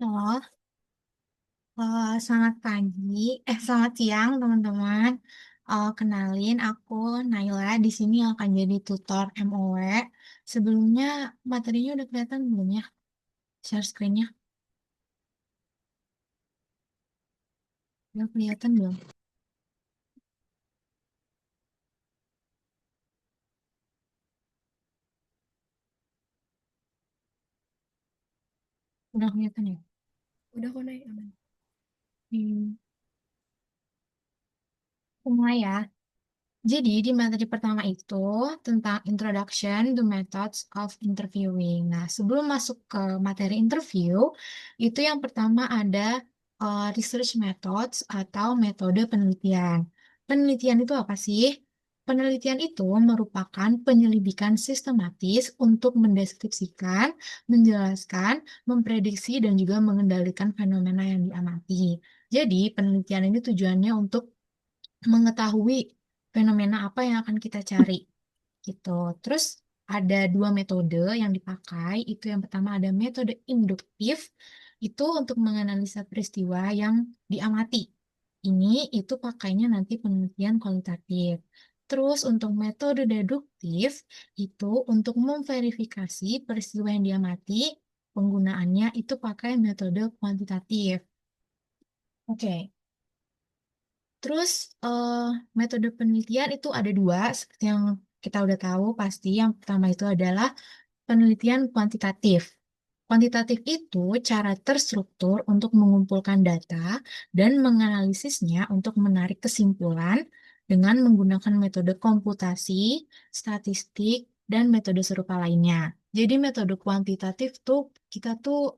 Oh, selamat pagi, selamat siang teman-teman. Kenalin aku Naila di sini akan jadi tutor MOW. Sebelumnya materinya udah kelihatan belum ya? Share screen-nya udah kelihatan belum? Udah kelihatan ya? Udah kok naik aman. Hmm. Mulai ya. Jadi di materi pertama itu tentang Introduction to Methods of Interviewing. Nah, sebelum masuk ke materi interview, itu yang pertama ada research methods atau metode penelitian. Penelitian itu apa sih? Penelitian itu merupakan penyelidikan sistematis untuk mendeskripsikan, menjelaskan, memprediksi, dan juga mengendalikan fenomena yang diamati. Jadi, penelitian ini tujuannya untuk mengetahui fenomena apa yang akan kita cari gitu. Terus ada dua metode yang dipakai. Itu yang pertama ada metode induktif, itu untuk menganalisa peristiwa yang diamati. Ini itu pakainya nanti penelitian kualitatif. Terus untuk metode deduktif itu untuk memverifikasi peristiwa yang diamati, penggunaannya itu pakai metode kuantitatif. Oke. Terus eh, metode penelitian itu ada dua, seperti yang kita udah tahu pasti. Yang pertama itu adalah penelitian kuantitatif. Kuantitatif itu cara terstruktur untuk mengumpulkan data dan menganalisisnya untuk menarik kesimpulan dengan menggunakan metode komputasi, statistik, dan metode serupa lainnya. Jadi metode kuantitatif tuh kita tuh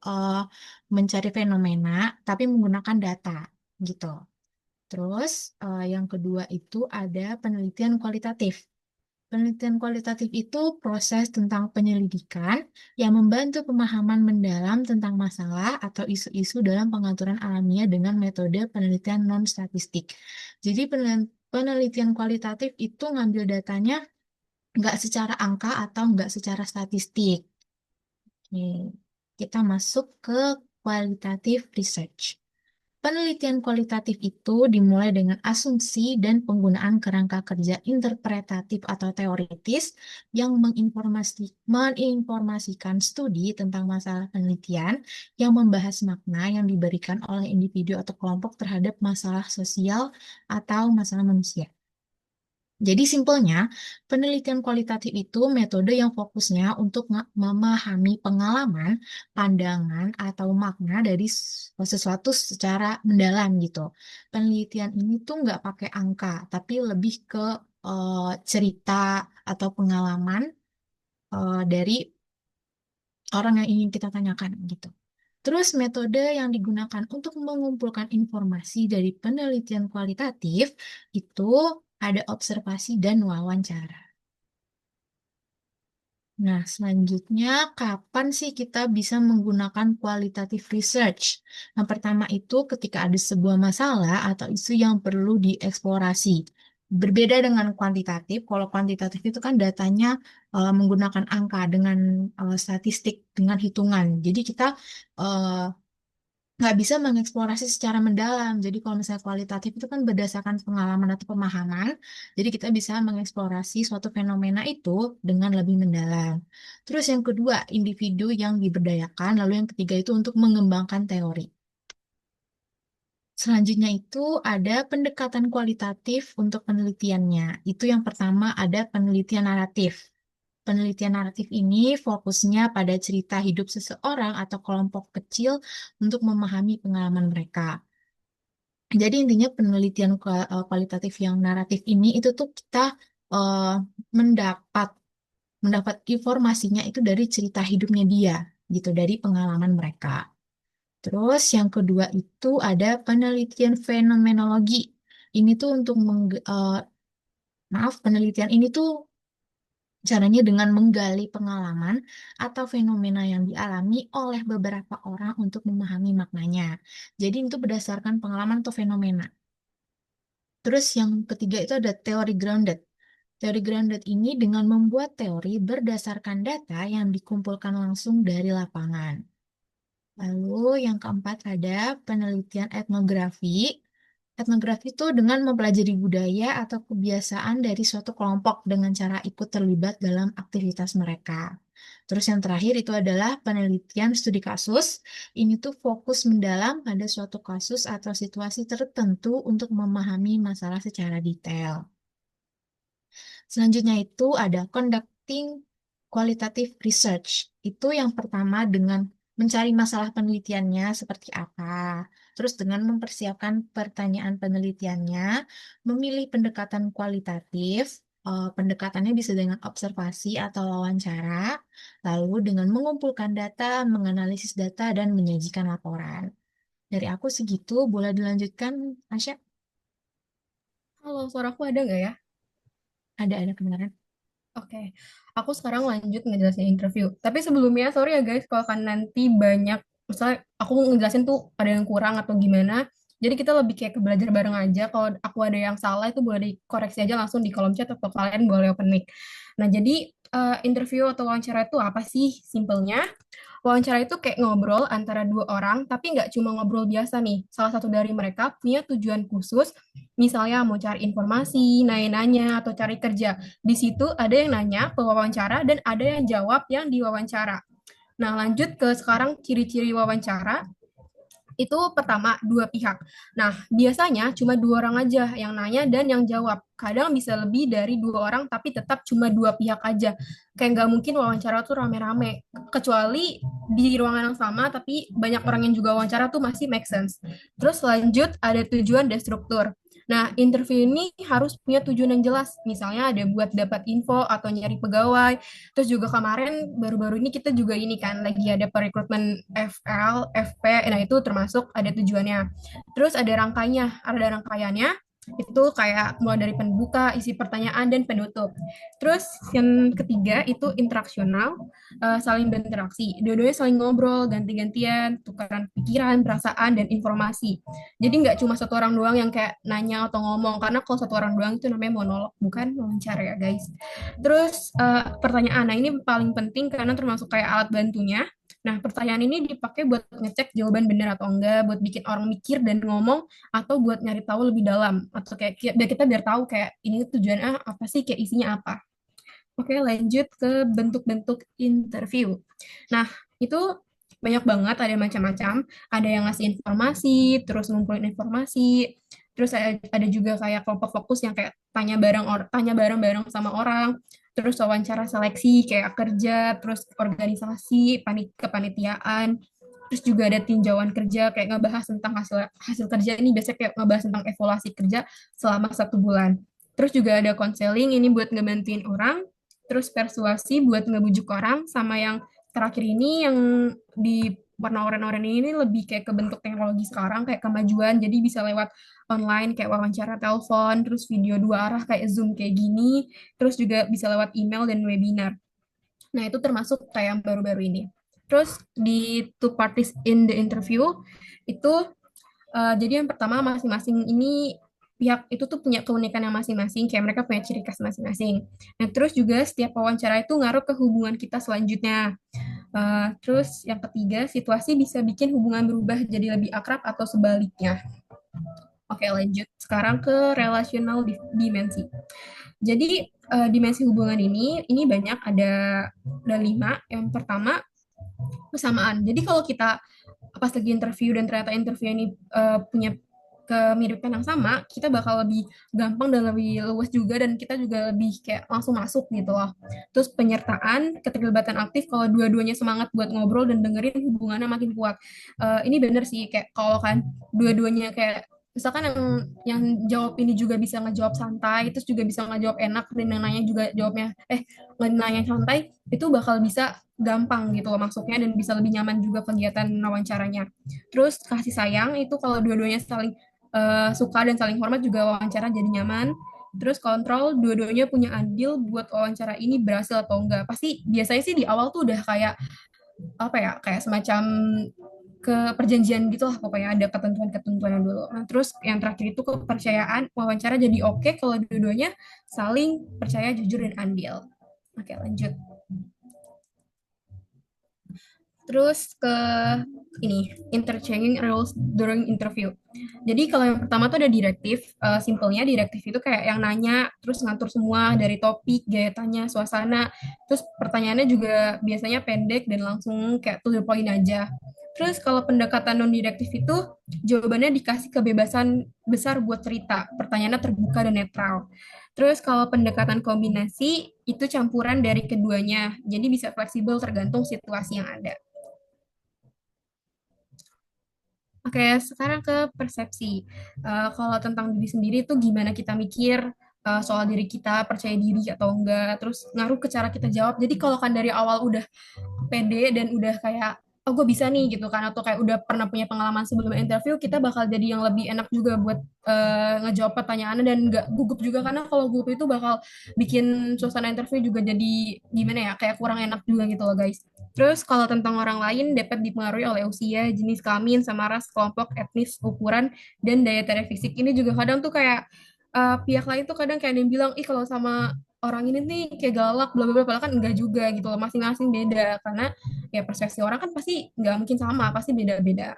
mencari fenomena tapi menggunakan data gitu. Terus yang kedua itu ada penelitian kualitatif. Penelitian kualitatif itu proses tentang penyelidikan yang membantu pemahaman mendalam tentang masalah atau isu-isu dalam pengaturan alamiah dengan metode penelitian non-statistik. Jadi penelitian kualitatif itu ngambil datanya nggak secara angka atau nggak secara statistik. Oke. Kita masuk ke qualitative research. Penelitian kualitatif itu dimulai dengan asumsi dan penggunaan kerangka kerja interpretatif atau teoritis yang menginformasikan studi tentang masalah penelitian yang membahas makna yang diberikan oleh individu atau kelompok terhadap masalah sosial atau masalah manusia. Jadi simpelnya, penelitian kualitatif itu metode yang fokusnya untuk memahami pengalaman, pandangan, atau makna dari sesuatu secara mendalam gitu. Penelitian ini tuh nggak pakai angka, tapi lebih ke cerita atau pengalaman dari orang yang ingin kita tanyakan gitu. Terus metode yang digunakan untuk mengumpulkan informasi dari penelitian kualitatif itu ada observasi dan wawancara. Nah, selanjutnya, kapan sih kita bisa menggunakan qualitative research? Yang pertama itu ketika ada sebuah masalah atau isu yang perlu dieksplorasi. Berbeda dengan kuantitatif, kalau kuantitatif itu kan datanya menggunakan angka dengan statistik, dengan hitungan. Jadi kita eh, nggak bisa mengeksplorasi secara mendalam. Jadi kalau misalnya kualitatif itu kan berdasarkan pengalaman atau pemahaman, jadi kita bisa mengeksplorasi suatu fenomena itu dengan lebih mendalam. Terus yang kedua, individu yang diberdayakan, lalu yang ketiga itu untuk mengembangkan teori. Selanjutnya itu ada pendekatan kualitatif untuk penelitiannya. Itu yang pertama ada penelitian naratif. Penelitian naratif ini fokusnya pada cerita hidup seseorang atau kelompok kecil untuk memahami pengalaman mereka. Jadi intinya penelitian kualitatif yang naratif ini itu tuh kita eh, mendapat mendapat informasinya itu dari cerita hidupnya dia gitu, dari pengalaman mereka. Terus yang kedua itu ada penelitian fenomenologi. Ini tuh untuk penelitian ini tuh caranya dengan menggali pengalaman atau fenomena yang dialami oleh beberapa orang untuk memahami maknanya. Jadi itu berdasarkan pengalaman atau fenomena. Terus yang ketiga itu ada teori grounded. Teori grounded ini dengan membuat teori berdasarkan data yang dikumpulkan langsung dari lapangan. Lalu yang keempat ada penelitian etnografi. Etnografi itu dengan mempelajari budaya atau kebiasaan dari suatu kelompok dengan cara ikut terlibat dalam aktivitas mereka. Terus yang terakhir itu adalah penelitian studi kasus. Ini tuh fokus mendalam pada suatu kasus atau situasi tertentu untuk memahami masalah secara detail. Selanjutnya itu ada conducting qualitative research. Itu yang pertama dengan mencari masalah penelitiannya seperti apa. Terus dengan mempersiapkan pertanyaan penelitiannya, memilih pendekatan kualitatif. Pendekatannya bisa dengan observasi atau wawancara, lalu dengan mengumpulkan data, menganalisis data, dan menyajikan laporan. Dari aku segitu, boleh dilanjutkan, Asya? Halo, suaraku ada nggak ya? Ada kebenaran. Oke, aku sekarang lanjut ngejelasin interview. Tapi sebelumnya, sorry ya guys, kalau kan nanti banyak, misalnya aku ngejelasin tuh ada yang kurang atau gimana. Jadi kita lebih kayak ke belajar bareng aja. Kalau aku ada yang salah itu boleh dikoreksi aja langsung di kolom chat atau kalian boleh open mic. Nah, jadi interview atau wawancara itu apa sih? Simpelnya, wawancara itu kayak ngobrol antara dua orang, tapi nggak cuma ngobrol biasa nih. Salah satu dari mereka punya tujuan khusus, misalnya mau cari informasi, nanya-nanya, atau cari kerja. Di situ ada yang nanya pewawancara dan ada yang jawab yang diwawancara. Nah, lanjut ke sekarang ciri-ciri wawancara itu pertama dua pihak. Nah, biasanya cuma dua orang aja yang nanya dan yang jawab. Kadang bisa lebih dari dua orang, tapi tetap cuma dua pihak aja. Kayak nggak mungkin wawancara tuh rame-rame. Kecuali di ruangan yang sama, tapi banyak orang yang juga wawancara tuh masih make sense. Terus lanjut ada tujuan dan struktur. Nah, interview ini harus punya tujuan yang jelas. Misalnya ada buat dapat info atau nyari pegawai. Terus juga kemarin baru-baru ini kita juga ini kan lagi ada perekrutmen FL, FP. Nah, itu termasuk ada tujuannya. Terus ada rangkaiannya. Itu kayak mulai dari pembuka, isi pertanyaan dan penutup. Terus yang ketiga itu interaksional, saling berinteraksi. Dua-duanya saling ngobrol, ganti-gantian, tukaran pikiran, perasaan dan informasi. Jadi nggak cuma satu orang doang yang kayak nanya atau ngomong, karena kalau satu orang doang itu namanya monolog, bukan wawancara ya guys. Terus pertanyaan, nah ini paling penting karena termasuk kayak alat bantunya. Nah, pertanyaan ini dipakai buat ngecek jawaban benar atau enggak, buat bikin orang mikir dan ngomong, atau buat nyari tahu lebih dalam, atau kayak biar kita biar tahu kayak ini tujuannya apa sih, kayak isinya apa. Oke, lanjut ke bentuk-bentuk interview. Nah, itu banyak banget, ada macam-macam. Ada yang ngasih informasi, terus ngumpulin informasi, terus ada juga kayak kelompok fokus yang kayak tanya bareng-bareng sama orang, terus wawancara seleksi kayak kerja, terus organisasi, kepanitiaan, terus juga ada tinjauan kerja kayak ngebahas tentang hasil hasil kerja ini biasanya kayak ngebahas tentang evaluasi kerja selama 1 bulan. Terus juga ada konseling ini buat ngebantuin orang, terus persuasi buat ngebujuk orang, sama yang terakhir ini yang di warna oranye-oranye ini lebih kayak ke bentuk teknologi sekarang kayak kemajuan, jadi bisa lewat online kayak wawancara telepon, terus video dua arah kayak Zoom kayak gini, terus juga bisa lewat email dan webinar. Nah, itu termasuk kayak yang baru-baru ini. Terus di two parties in the interview itu jadi yang pertama masing-masing ini pihak itu tuh punya keunikan yang masing-masing, kayak mereka punya ciri khas masing-masing. Nah, terus juga setiap wawancara itu ngaruh ke hubungan kita selanjutnya. Terus yang ketiga, situasi bisa bikin hubungan berubah jadi lebih akrab atau sebaliknya. Oke, lanjut. Sekarang ke relational dimensi. Jadi dimensi hubungan ini banyak, ada 5. Yang pertama kesamaan. Jadi kalau kita pas lagi interview dan ternyata interview ini punya kemiripan yang sama, kita bakal lebih gampang dan lebih luas juga, dan kita juga lebih kayak langsung masuk gitu loh. Terus penyertaan, keterlibatan aktif, kalau dua-duanya semangat buat ngobrol dan dengerin, hubungannya makin kuat. Ini bener sih, kayak kalau kan dua-duanya kayak misalkan yang jawab ini juga bisa ngejawab santai, terus juga bisa ngejawab enak, dan yang nanya juga jawabnya nanya santai, itu bakal bisa gampang gitu loh masuknya, dan bisa lebih nyaman juga kegiatan wawancaranya. Terus kasih sayang itu kalau dua-duanya saling suka dan saling hormat juga wawancara jadi nyaman. Terus kontrol, dua-duanya punya andil buat wawancara ini berhasil atau enggak. Pasti biasanya sih di awal tuh udah kayak apa ya, kayak semacam ke perjanjian gitu lah, pokoknya ada ketentuan-ketentuan dulu. Nah, terus yang terakhir itu kepercayaan, wawancara jadi oke kalau dua-duanya saling percaya, jujur, dan andil. Oke, lanjut. Terus ke ini interchanging rules during interview. Jadi kalau yang pertama tuh ada direktif, simpelnya direktif itu kayak yang nanya, terus ngatur semua dari topik, gaya tanya, suasana. Terus pertanyaannya juga biasanya pendek dan langsung kayak to the point aja. Terus kalau pendekatan non direktif itu jawabannya dikasih kebebasan besar buat cerita, pertanyaannya terbuka dan netral. Terus kalau pendekatan kombinasi itu campuran dari keduanya, jadi bisa fleksibel tergantung situasi yang ada. Oke, sekarang ke persepsi. Kalau tentang diri sendiri tuh gimana kita mikir soal diri kita, percaya diri atau enggak, terus ngaruh ke cara kita jawab. Jadi kalau kan dari awal udah pede dan udah kayak, oh gue bisa nih gitu kan, atau kayak udah pernah punya pengalaman sebelum interview, kita bakal jadi yang lebih enak juga buat ngejawab pertanyaannya dan nggak gugup juga, karena kalau gugup itu bakal bikin suasana interview juga jadi gimana ya, kayak kurang enak juga gitu loh guys. Terus kalau tentang orang lain dapat dipengaruhi oleh usia, jenis kelamin, sama ras, kelompok, etnis, ukuran, dan daya tarik fisik. Ini juga kadang tuh kayak pihak lain tuh kadang kayak ada yang bilang, ih kalau sama orang ini nih kayak galak, bla bla bla, padahal kan enggak juga gitu loh, masing-masing beda. Karena ya persepsi orang kan pasti nggak mungkin sama, pasti beda-beda.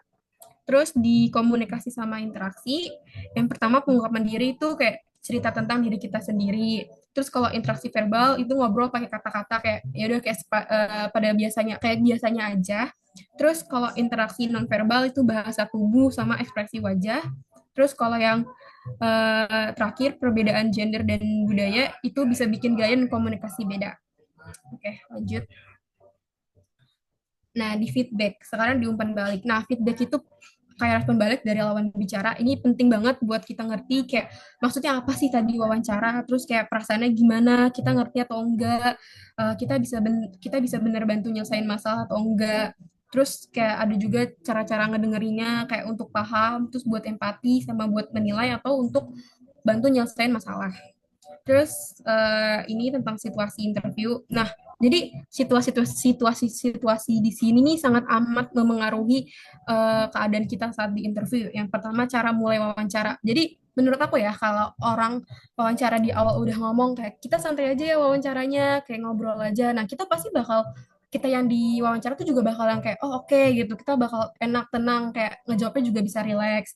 Terus di komunikasi sama interaksi, yang pertama pengungkapan diri itu kayak cerita tentang diri kita sendiri. Terus kalau interaksi verbal itu ngobrol pakai kata-kata kayak ya udah kayak pada biasanya kayak biasanya aja. Terus kalau interaksi nonverbal itu bahasa tubuh sama ekspresi wajah. Terus kalau yang terakhir perbedaan gender dan budaya itu bisa bikin gaya dan komunikasi beda. Oke, lanjut. Nah, di feedback, sekarang di umpan balik. Nah, feedback itu kayak respon balik dari lawan bicara. Ini penting banget buat kita ngerti kayak maksudnya apa sih tadi wawancara, terus kayak perasaannya gimana, kita ngerti atau enggak, kita bisa benar bantu nyelesain masalah atau enggak. Terus kayak ada juga cara-cara ngedengerinnya kayak untuk paham, terus buat empati sama buat menilai atau untuk bantu nyelesain masalah. Terus ini tentang situasi interview. Nah, jadi situasi di sini nih sangat amat memengaruhi keadaan kita saat di interview. Yang pertama cara mulai wawancara. Jadi menurut aku ya kalau orang wawancara di awal udah ngomong kayak kita santai aja ya wawancaranya, kayak ngobrol aja. Nah, kita pasti bakal kita yang di wawancara tuh juga bakal yang kayak oh oke gitu. Kita bakal enak tenang kayak ngejawabnya juga bisa relax.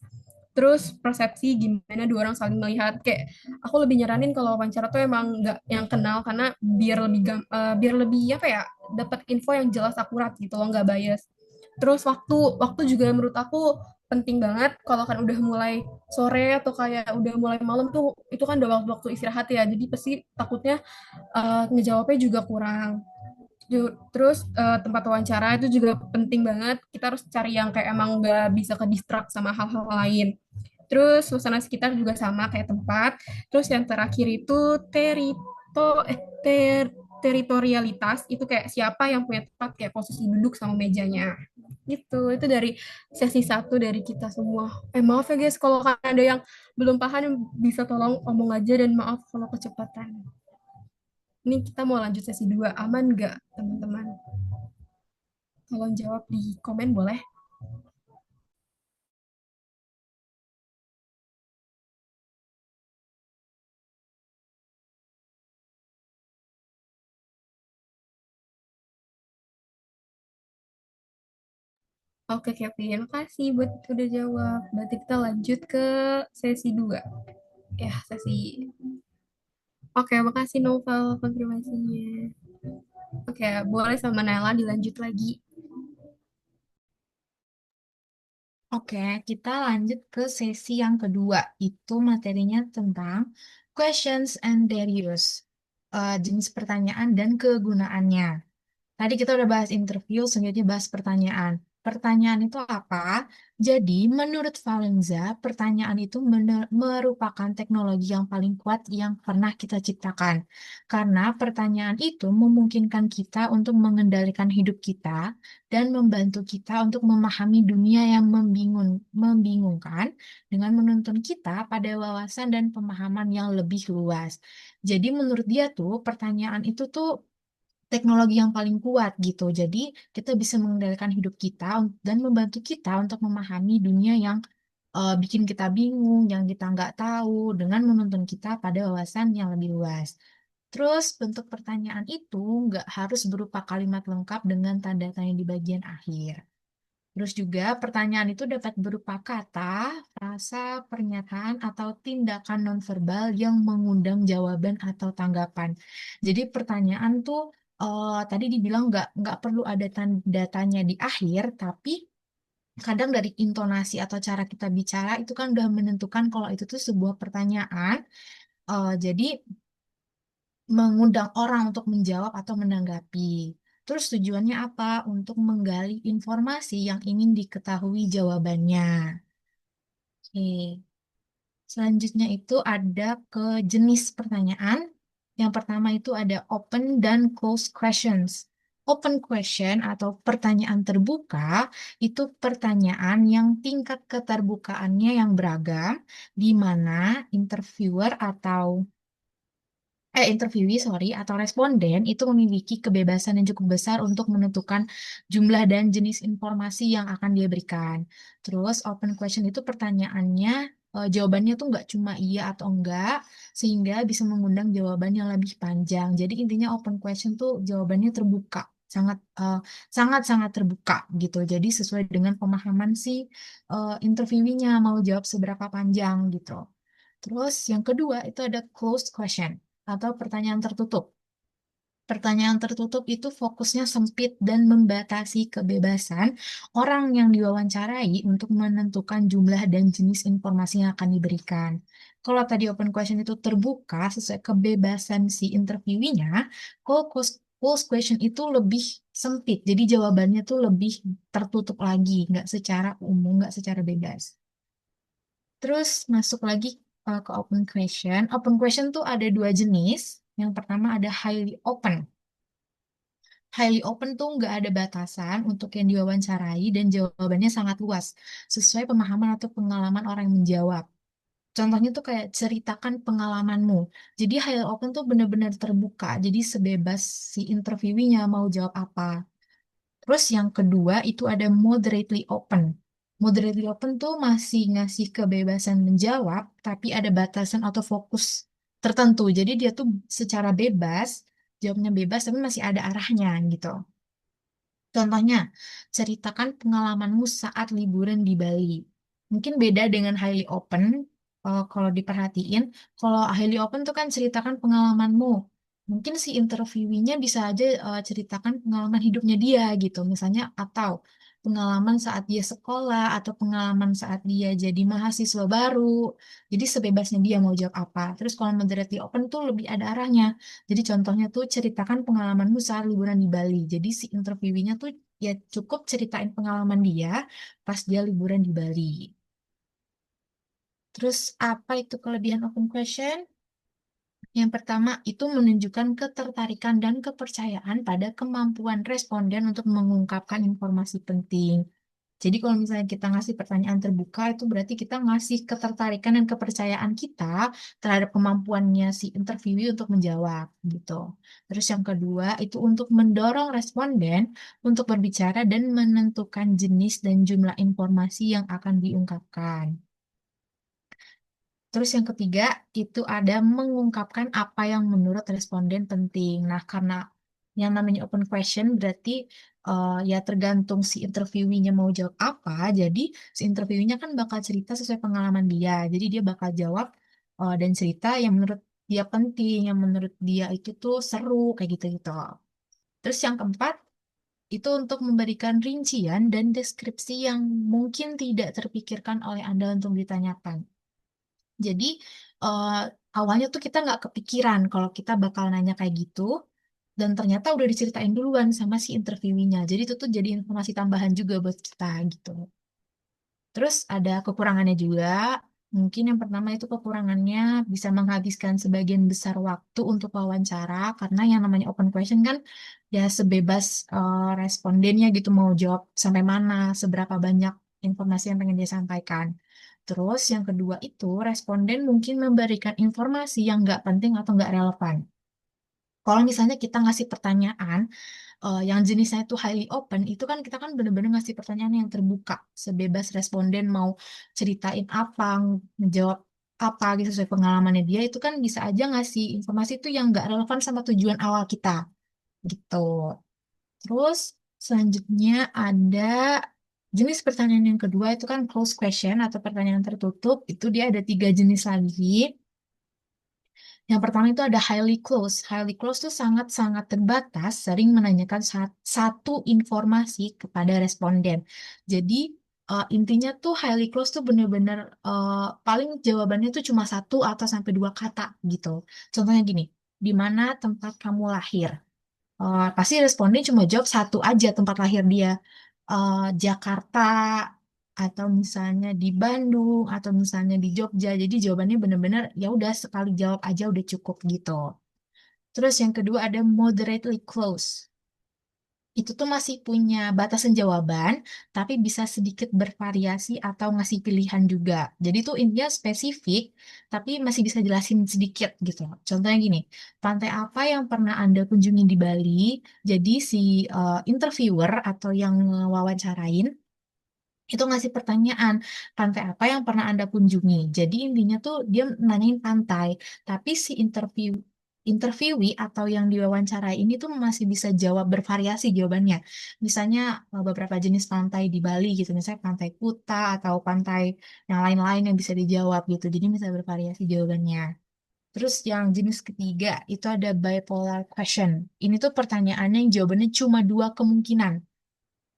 Terus persepsi gimana dua orang saling melihat kayak aku lebih nyaranin kalau wawancara tuh emang nggak yang kenal karena biar lebih apa ya dapat info yang jelas akurat gitu loh nggak bias. Terus waktu juga menurut aku penting banget kalau kan udah mulai sore atau kayak udah mulai malam tuh itu kan udah waktu istirahat ya jadi pasti takutnya ngejawabnya juga kurang. Terus tempat wawancara itu juga penting banget. Kita harus cari yang kayak emang nggak bisa ke distract sama hal-hal lain. Terus suasana sekitar juga sama kayak tempat. Terus yang terakhir itu teritorialitas itu kayak siapa yang punya tempat kayak posisi duduk sama mejanya. Gitu. Itu dari sesi satu dari kita semua. Maaf ya guys kalau ada yang belum paham bisa tolong omong aja dan maaf kalau kecepatan. Ini kita mau lanjut sesi 2 aman nggak teman-teman? Tolong jawab di komen boleh. Oke Kevin, makasih buat udah jawab. Berarti kita lanjut ke sesi 2. Ya, sesi. Oke, makasih Novel konfirmasinya. Oke, boleh sama Nela dilanjut lagi. Oke, kita lanjut ke sesi yang kedua. Itu materinya tentang questions and their use. Jenis pertanyaan dan kegunaannya. Tadi kita udah bahas interview, selanjutnya bahas pertanyaan. Pertanyaan itu apa? Jadi, menurut Valenza, pertanyaan itu merupakan teknologi yang paling kuat yang pernah kita ciptakan. Karena pertanyaan itu memungkinkan kita untuk mengendalikan hidup kita dan membantu kita untuk memahami dunia yang membingungkan dengan menuntun kita pada wawasan dan pemahaman yang lebih luas. Jadi, menurut dia tuh, pertanyaan itu tuh teknologi yang paling kuat gitu. Jadi kita bisa mengendalikan hidup kita dan membantu kita untuk memahami dunia yang bikin kita bingung, yang kita nggak tahu, dengan menuntun kita pada wawasan yang lebih luas. Terus bentuk pertanyaan itu nggak harus berupa kalimat lengkap dengan tanda tanya di bagian akhir. Terus juga pertanyaan itu dapat berupa kata, frasa, pernyataan, atau tindakan nonverbal yang mengundang jawaban atau tanggapan. Jadi pertanyaan tuh tadi dibilang nggak perlu ada tanda tanya di akhir, tapi kadang dari intonasi atau cara kita bicara itu kan udah menentukan kalau itu tuh sebuah pertanyaan. Jadi mengundang orang untuk menjawab atau menanggapi. Terus tujuannya apa? Untuk menggali informasi yang ingin diketahui jawabannya. Oke. Selanjutnya itu ada ke jenis pertanyaan. Yang pertama itu ada open dan closed questions. Open question atau pertanyaan terbuka itu pertanyaan yang tingkat keterbukaannya yang beragam, di mana interviewer atau interviewee, sorry, atau responden itu memiliki kebebasan yang cukup besar untuk menentukan jumlah dan jenis informasi yang akan dia berikan. Terus open question itu pertanyaannya, jawabannya tuh nggak cuma iya atau enggak, sehingga bisa mengundang jawaban yang lebih panjang. Jadi intinya open question tuh jawabannya terbuka, sangat terbuka gitu. Jadi sesuai dengan pemahaman si interviewee-nya mau jawab seberapa panjang gitu. Terus yang kedua itu ada closed question atau pertanyaan tertutup. Pertanyaan tertutup itu fokusnya sempit dan membatasi kebebasan orang yang diwawancarai untuk menentukan jumlah dan jenis informasi yang akan diberikan. Kalau tadi open question itu terbuka sesuai kebebasan si interviewee-nya, kalau closed question itu lebih sempit. Jadi jawabannya tuh lebih tertutup lagi, nggak secara umum, nggak secara bebas. Terus masuk lagi ke open question. Open question tuh ada dua jenis. Yang pertama ada highly open. Highly open tuh nggak ada batasan untuk yang diwawancarai dan jawabannya sangat luas, sesuai pemahaman atau pengalaman orang yang menjawab. Contohnya tuh kayak ceritakan pengalamanmu. Jadi highly open tuh benar-benar terbuka. Jadi sebebas si interviewee-nya mau jawab apa. Terus yang kedua itu ada moderately open. Moderately open tuh masih ngasih kebebasan menjawab, tapi ada batasan atau fokus tertentu. Jadi dia tuh secara bebas, jawabnya bebas, tapi masih ada arahnya gitu. Contohnya, ceritakan pengalamanmu saat liburan di Bali. Mungkin beda dengan highly open. Kalau diperhatiin, kalau highly open tuh kan ceritakan pengalamanmu. Mungkin si interviewee-nya bisa aja ceritakan pengalaman hidupnya dia gitu, misalnya atau pengalaman saat dia sekolah atau pengalaman saat dia jadi mahasiswa baru. Jadi sebebasnya dia mau jawab apa. Terus kalau moderately open tuh lebih ada arahnya. Jadi contohnya tuh ceritakan pengalamanmu saat liburan di Bali. Jadi si interviewee-nya tuh ya cukup ceritain pengalaman dia pas dia liburan di Bali. Terus apa itu kelebihan open question? Yang pertama itu menunjukkan ketertarikan dan kepercayaan pada kemampuan responden untuk mengungkapkan informasi penting. Jadi kalau misalnya kita ngasih pertanyaan terbuka itu berarti kita ngasih ketertarikan dan kepercayaan kita terhadap kemampuannya si interviewee untuk menjawab gitu. Terus yang kedua itu untuk mendorong responden untuk berbicara dan menentukan jenis dan jumlah informasi yang akan diungkapkan. Terus yang ketiga itu ada mengungkapkan apa yang menurut responden penting. Nah, karena yang namanya open question berarti ya tergantung si interviewee-nya mau jawab apa. Jadi si interviewee-nya kan bakal cerita sesuai pengalaman dia. Jadi dia bakal jawab dan cerita yang menurut dia penting, yang menurut dia itu tuh seru kayak gitu-gitu. Terus yang keempat itu untuk memberikan rincian dan deskripsi yang mungkin tidak terpikirkan oleh Anda untuk ditanyakan. Jadi eh, awalnya tuh kita nggak kepikiran kalau kita bakal nanya kayak gitu, dan ternyata udah diceritain duluan sama si interviewee-nya. Jadi itu tuh jadi informasi tambahan juga buat kita gitu. Terus ada kekurangannya juga. Mungkin yang pertama itu kekurangannya bisa menghabiskan sebagian besar waktu untuk wawancara karena yang namanya open question kan ya sebebas respondennya gitu mau jawab sampai mana, seberapa banyak informasi yang pengen dia sampaikan. Terus yang kedua itu responden mungkin memberikan informasi yang nggak penting atau nggak relevan. Kalau misalnya kita ngasih pertanyaan yang jenisnya itu highly open, itu kan kita kan bener-bener ngasih pertanyaan yang terbuka, sebebas responden mau ceritain apa, ngejawab. apa gitu sesuai pengalamannya dia itu kan bisa aja ngasih informasi itu yang nggak relevan sama tujuan awal kita gitu. Terus selanjutnya ada jenis pertanyaan yang kedua itu kan closed question atau pertanyaan tertutup. Itu dia ada 3 jenis lagi. Yang pertama itu ada highly close. Highly close itu sangat-sangat terbatas, sering menanyakan satu informasi kepada responden. Jadi intinya tuh highly close tuh bener-bener paling jawabannya tuh cuma satu atau sampai 2 kata gitu. Contohnya gini, di mana tempat kamu lahir? Pasti responden cuma jawab satu aja tempat lahir dia. Jakarta atau misalnya di Bandung atau misalnya di Jogja. Jadi jawabannya benar-benar ya udah sekali jawab aja udah cukup gitu. Terus yang kedua ada moderately close. Itu tuh masih punya batasan jawaban, tapi bisa sedikit bervariasi atau ngasih pilihan juga. Jadi tuh intinya spesifik, tapi masih bisa jelasin sedikit gitu. Contohnya gini, pantai apa yang pernah Anda kunjungi di Bali? Jadi si interviewer atau yang wawancarain itu ngasih pertanyaan, pantai apa yang pernah Anda kunjungi? Jadi intinya tuh dia nanyain pantai, tapi si interviewee atau yang diwawancarai ini tuh masih bisa jawab bervariasi jawabannya. Misalnya beberapa jenis pantai di Bali gitu, misalnya pantai Kuta atau pantai yang lain-lain yang bisa dijawab gitu. Jadi bisa bervariasi jawabannya. Terus yang jenis ketiga itu ada bipolar question. Ini tuh pertanyaannya yang jawabannya cuma 2 kemungkinan.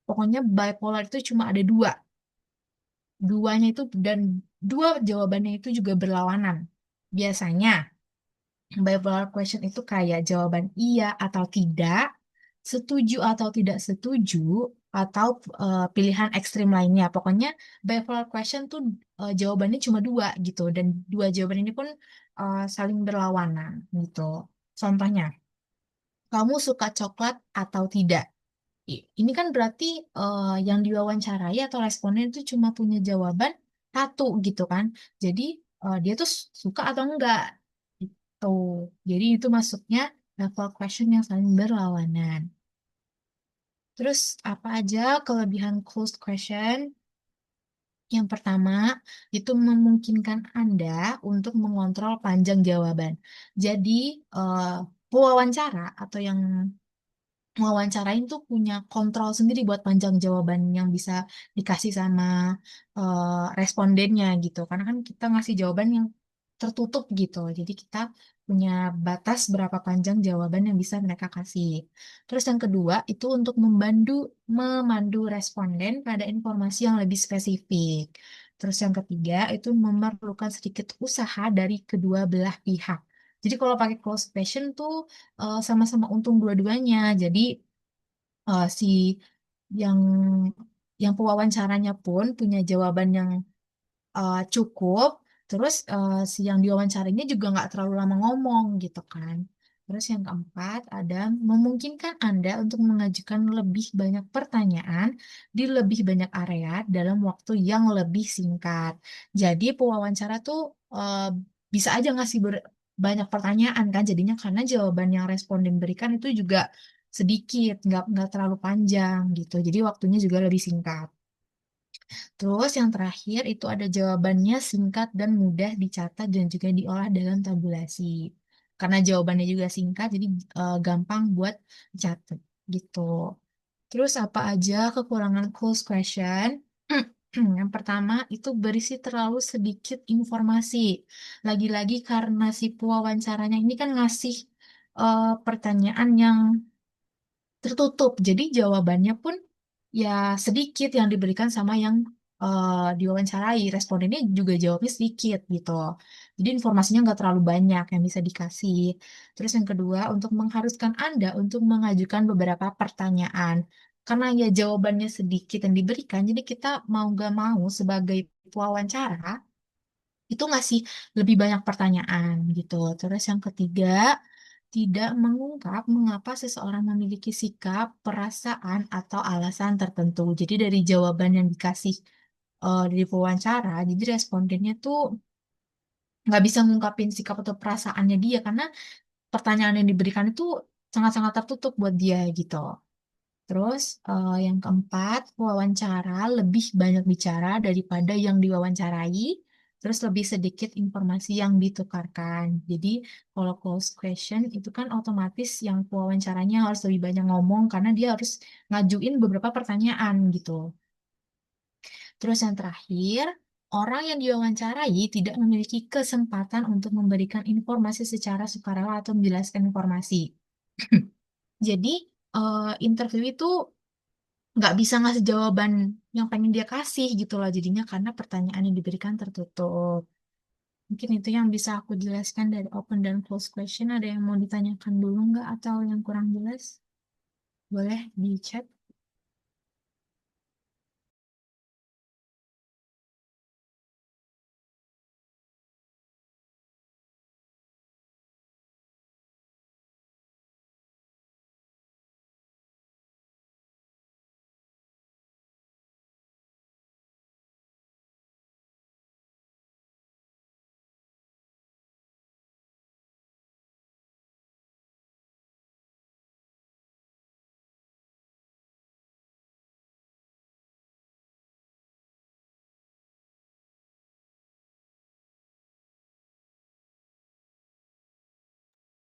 Pokoknya bipolar itu cuma ada dua. Duanya itu dan dua jawabannya itu juga berlawanan. Biasanya bipolar question itu kayak jawaban iya atau tidak, setuju atau tidak setuju, atau pilihan ekstrim lainnya. Pokoknya bipolar question tuh jawabannya cuma dua gitu dan dua jawaban ini pun saling berlawanan gitu. Contohnya, kamu suka coklat atau tidak? Ini kan berarti yang diwawancarai atau responden itu cuma punya jawaban satu gitu kan. Jadi dia tuh suka atau enggak gitu. Jadi itu masuknya level question yang saling berlawanan. Terus apa aja kelebihan closed question? Yang pertama, itu memungkinkan Anda untuk mengontrol panjang jawaban. Jadi, eh, pewawancara atau yang wawancarain tuh punya kontrol sendiri buat panjang jawaban yang bisa dikasih sama respondennya gitu. Karena kan kita ngasih jawaban yang tertutup gitu. Jadi kita punya batas berapa panjang jawaban yang bisa mereka kasih. Terus yang kedua itu untuk memandu responden pada informasi yang lebih spesifik. Terus yang ketiga itu memerlukan sedikit usaha dari kedua belah pihak. Jadi kalau pakai closed question tuh sama-sama untung dua-duanya. Jadi si yang pewawancaranya pun punya jawaban yang cukup, terus si yang diwawancarinya juga nggak terlalu lama ngomong gitu kan. Terus yang keempat ada memungkinkan Anda untuk mengajukan lebih banyak pertanyaan di lebih banyak area dalam waktu yang lebih singkat. Jadi pewawancara tuh bisa aja ngasih banyak pertanyaan kan jadinya karena jawaban yang responden berikan itu juga sedikit, nggak terlalu panjang gitu. Jadi waktunya juga lebih singkat. Terus yang terakhir itu ada jawabannya singkat dan mudah dicatat dan juga diolah dalam tabulasi. Karena jawabannya juga singkat, jadi gampang buat dicatat gitu. Terus apa aja kekurangan close question? Yang pertama itu berisi terlalu sedikit informasi. Lagi-lagi karena si pewawancaranya ini kan ngasih pertanyaan yang tertutup. Jadi jawabannya pun ya sedikit yang diberikan sama yang diwawancarai. Respondennya juga jawabnya sedikit gitu. Jadi informasinya nggak terlalu banyak yang bisa dikasih. Terus yang kedua, untuk mengharuskan Anda untuk mengajukan beberapa pertanyaan. Karena ya jawabannya sedikit yang diberikan, jadi kita mau nggak mau sebagai pewawancara, itu ngasih lebih banyak pertanyaan gitu. Terus yang ketiga, tidak mengungkap mengapa seseorang memiliki sikap, perasaan, atau alasan tertentu. Jadi dari jawaban yang dikasih dari pewawancara, jadi respondennya tuh nggak bisa ngungkapin sikap atau perasaannya dia karena pertanyaan yang diberikan itu sangat-sangat tertutup buat dia gitu. Terus yang keempat, pewawancara lebih banyak bicara daripada yang diwawancarai. Terus lebih sedikit informasi yang ditukarkan. Jadi kalau close question itu kan otomatis yang pewawancaranya harus lebih banyak ngomong karena dia harus ngajuin beberapa pertanyaan gitu. Terus yang terakhir, orang yang diwawancarai tidak memiliki kesempatan untuk memberikan informasi secara sukarela atau menjelaskan informasi. Jadi interview itu nggak bisa ngasih jawaban yang pengen dia kasih gitu loh jadinya karena pertanyaan yang diberikan tertutup. Mungkin itu yang bisa aku jelaskan dari open dan close question. Ada yang mau ditanyakan dulu nggak atau yang kurang jelas? Boleh di chat.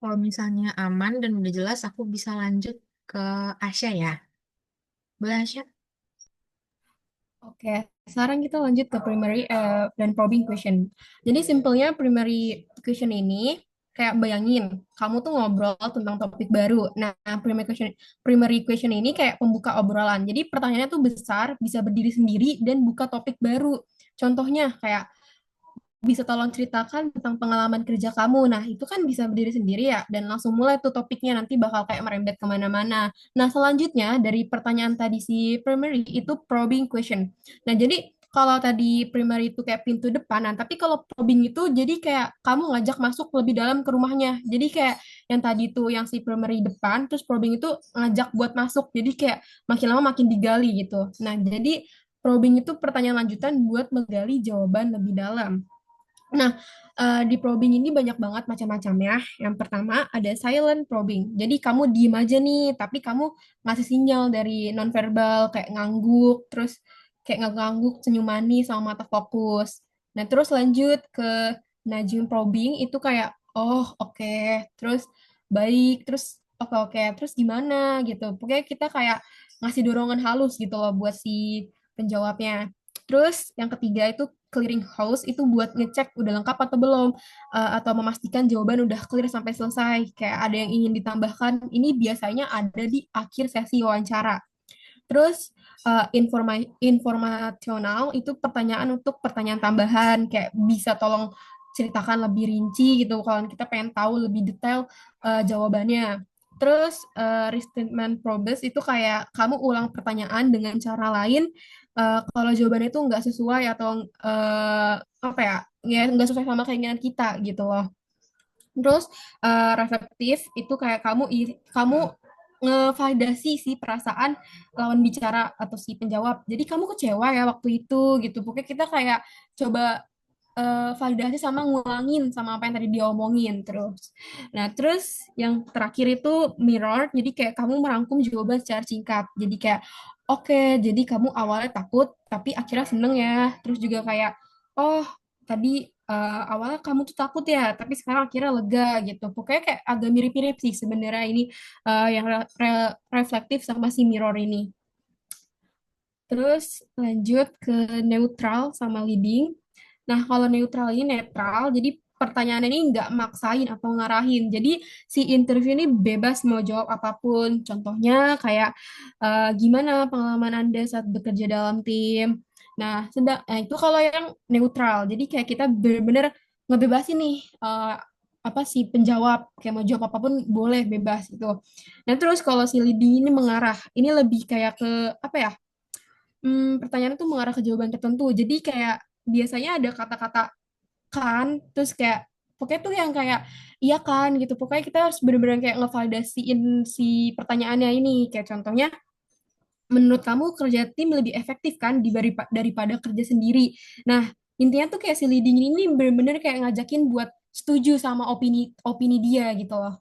Kalau misalnya aman dan udah jelas, aku bisa lanjut ke Asya ya. Boleh Asya? Oke, sekarang kita lanjut ke primary dan probing question. Jadi simpelnya primary question ini kayak bayangin kamu tuh ngobrol tentang topik baru. Nah, primary question ini kayak pembuka obrolan. Jadi pertanyaannya tuh besar, bisa berdiri sendiri dan buka topik baru. Contohnya kayak bisa tolong ceritakan tentang pengalaman kerja kamu. Nah, itu kan bisa berdiri sendiri ya, dan langsung mulai tuh topiknya nanti bakal kayak merembet kemana-mana. Nah, selanjutnya dari pertanyaan tadi si primary itu probing question. Nah, jadi kalau tadi primary itu kayak pintu depan, nah, tapi kalau probing itu jadi kayak kamu ngajak masuk lebih dalam ke rumahnya. Jadi kayak yang tadi tuh yang si primary depan, terus probing itu ngajak buat masuk. Jadi kayak makin lama makin digali gitu. Nah, jadi probing itu pertanyaan lanjutan buat menggali jawaban lebih dalam. Nah, di probing ini banyak banget macam-macamnya. Yang pertama ada silent probing. Jadi kamu diem aja nih, tapi kamu ngasih sinyal dari nonverbal kayak ngangguk, terus kayak ngangguk, senyum manis sama mata fokus. Nah, terus lanjut ke Najim probing itu kayak oh oke, terus baik, terus oke oke, terus gimana gitu. Pokoknya kita kayak ngasih dorongan halus gitu loh buat si penjawabnya. Terus yang ketiga itu clearing house itu buat ngecek udah lengkap atau belum, atau memastikan jawaban udah clear sampai selesai. Kayak ada yang ingin ditambahkan, ini biasanya ada di akhir sesi wawancara. Terus informasional itu pertanyaan untuk pertanyaan tambahan kayak bisa tolong ceritakan lebih rinci gitu kalau kita pengen tahu lebih detail jawabannya. Terus restatement probes itu kayak kamu ulang pertanyaan dengan cara lain kalau jawabannya itu nggak sesuai atau apa ya nggak sesuai sama keinginan kita gitu loh. Terus reflektif itu kayak kamu ngevalidasi si perasaan lawan bicara atau si penjawab. Jadi kamu kecewa ya waktu itu gitu. Pokoknya kita kayak coba validasi sama ngulangin sama apa yang tadi dia omongin terus. Nah, terus yang terakhir itu mirror. Jadi kayak kamu merangkum jawaban secara singkat. Jadi kayak oke, jadi kamu awalnya takut tapi akhirnya seneng ya. Terus juga kayak oh, tadi awalnya kamu tuh takut ya, tapi sekarang akhirnya lega gitu. Pokoknya kayak agak mirip-mirip sih sebenarnya ini yang reflektif sama si mirror ini. Terus lanjut ke neutral sama leading. Nah, kalau neutral ini netral, jadi pertanyaan ini nggak maksain atau ngarahin. Jadi si interview ini bebas mau jawab apapun. Contohnya kayak gimana pengalaman Anda saat bekerja dalam tim. Nah, itu kalau yang neutral. Jadi kayak kita benar-benar ngebebasin nih apa sih penjawab kayak mau jawab apapun boleh bebas itu. Nah, terus kalau si leading ini mengarah, ini lebih kayak ke apa ya? Pertanyaan itu mengarah ke jawaban tertentu. Jadi kayak biasanya ada kata-kata kan, terus kayak pokoknya tuh yang kayak iya kan gitu. Pokoknya kita harus benar-benar kayak ngevalidasiin si pertanyaannya ini. Kayak contohnya, menurut kamu kerja tim lebih efektif kan daripada kerja sendiri. Nah, intinya tuh kayak si leading ini benar-benar kayak ngajakin buat setuju sama opini opini dia gitu loh.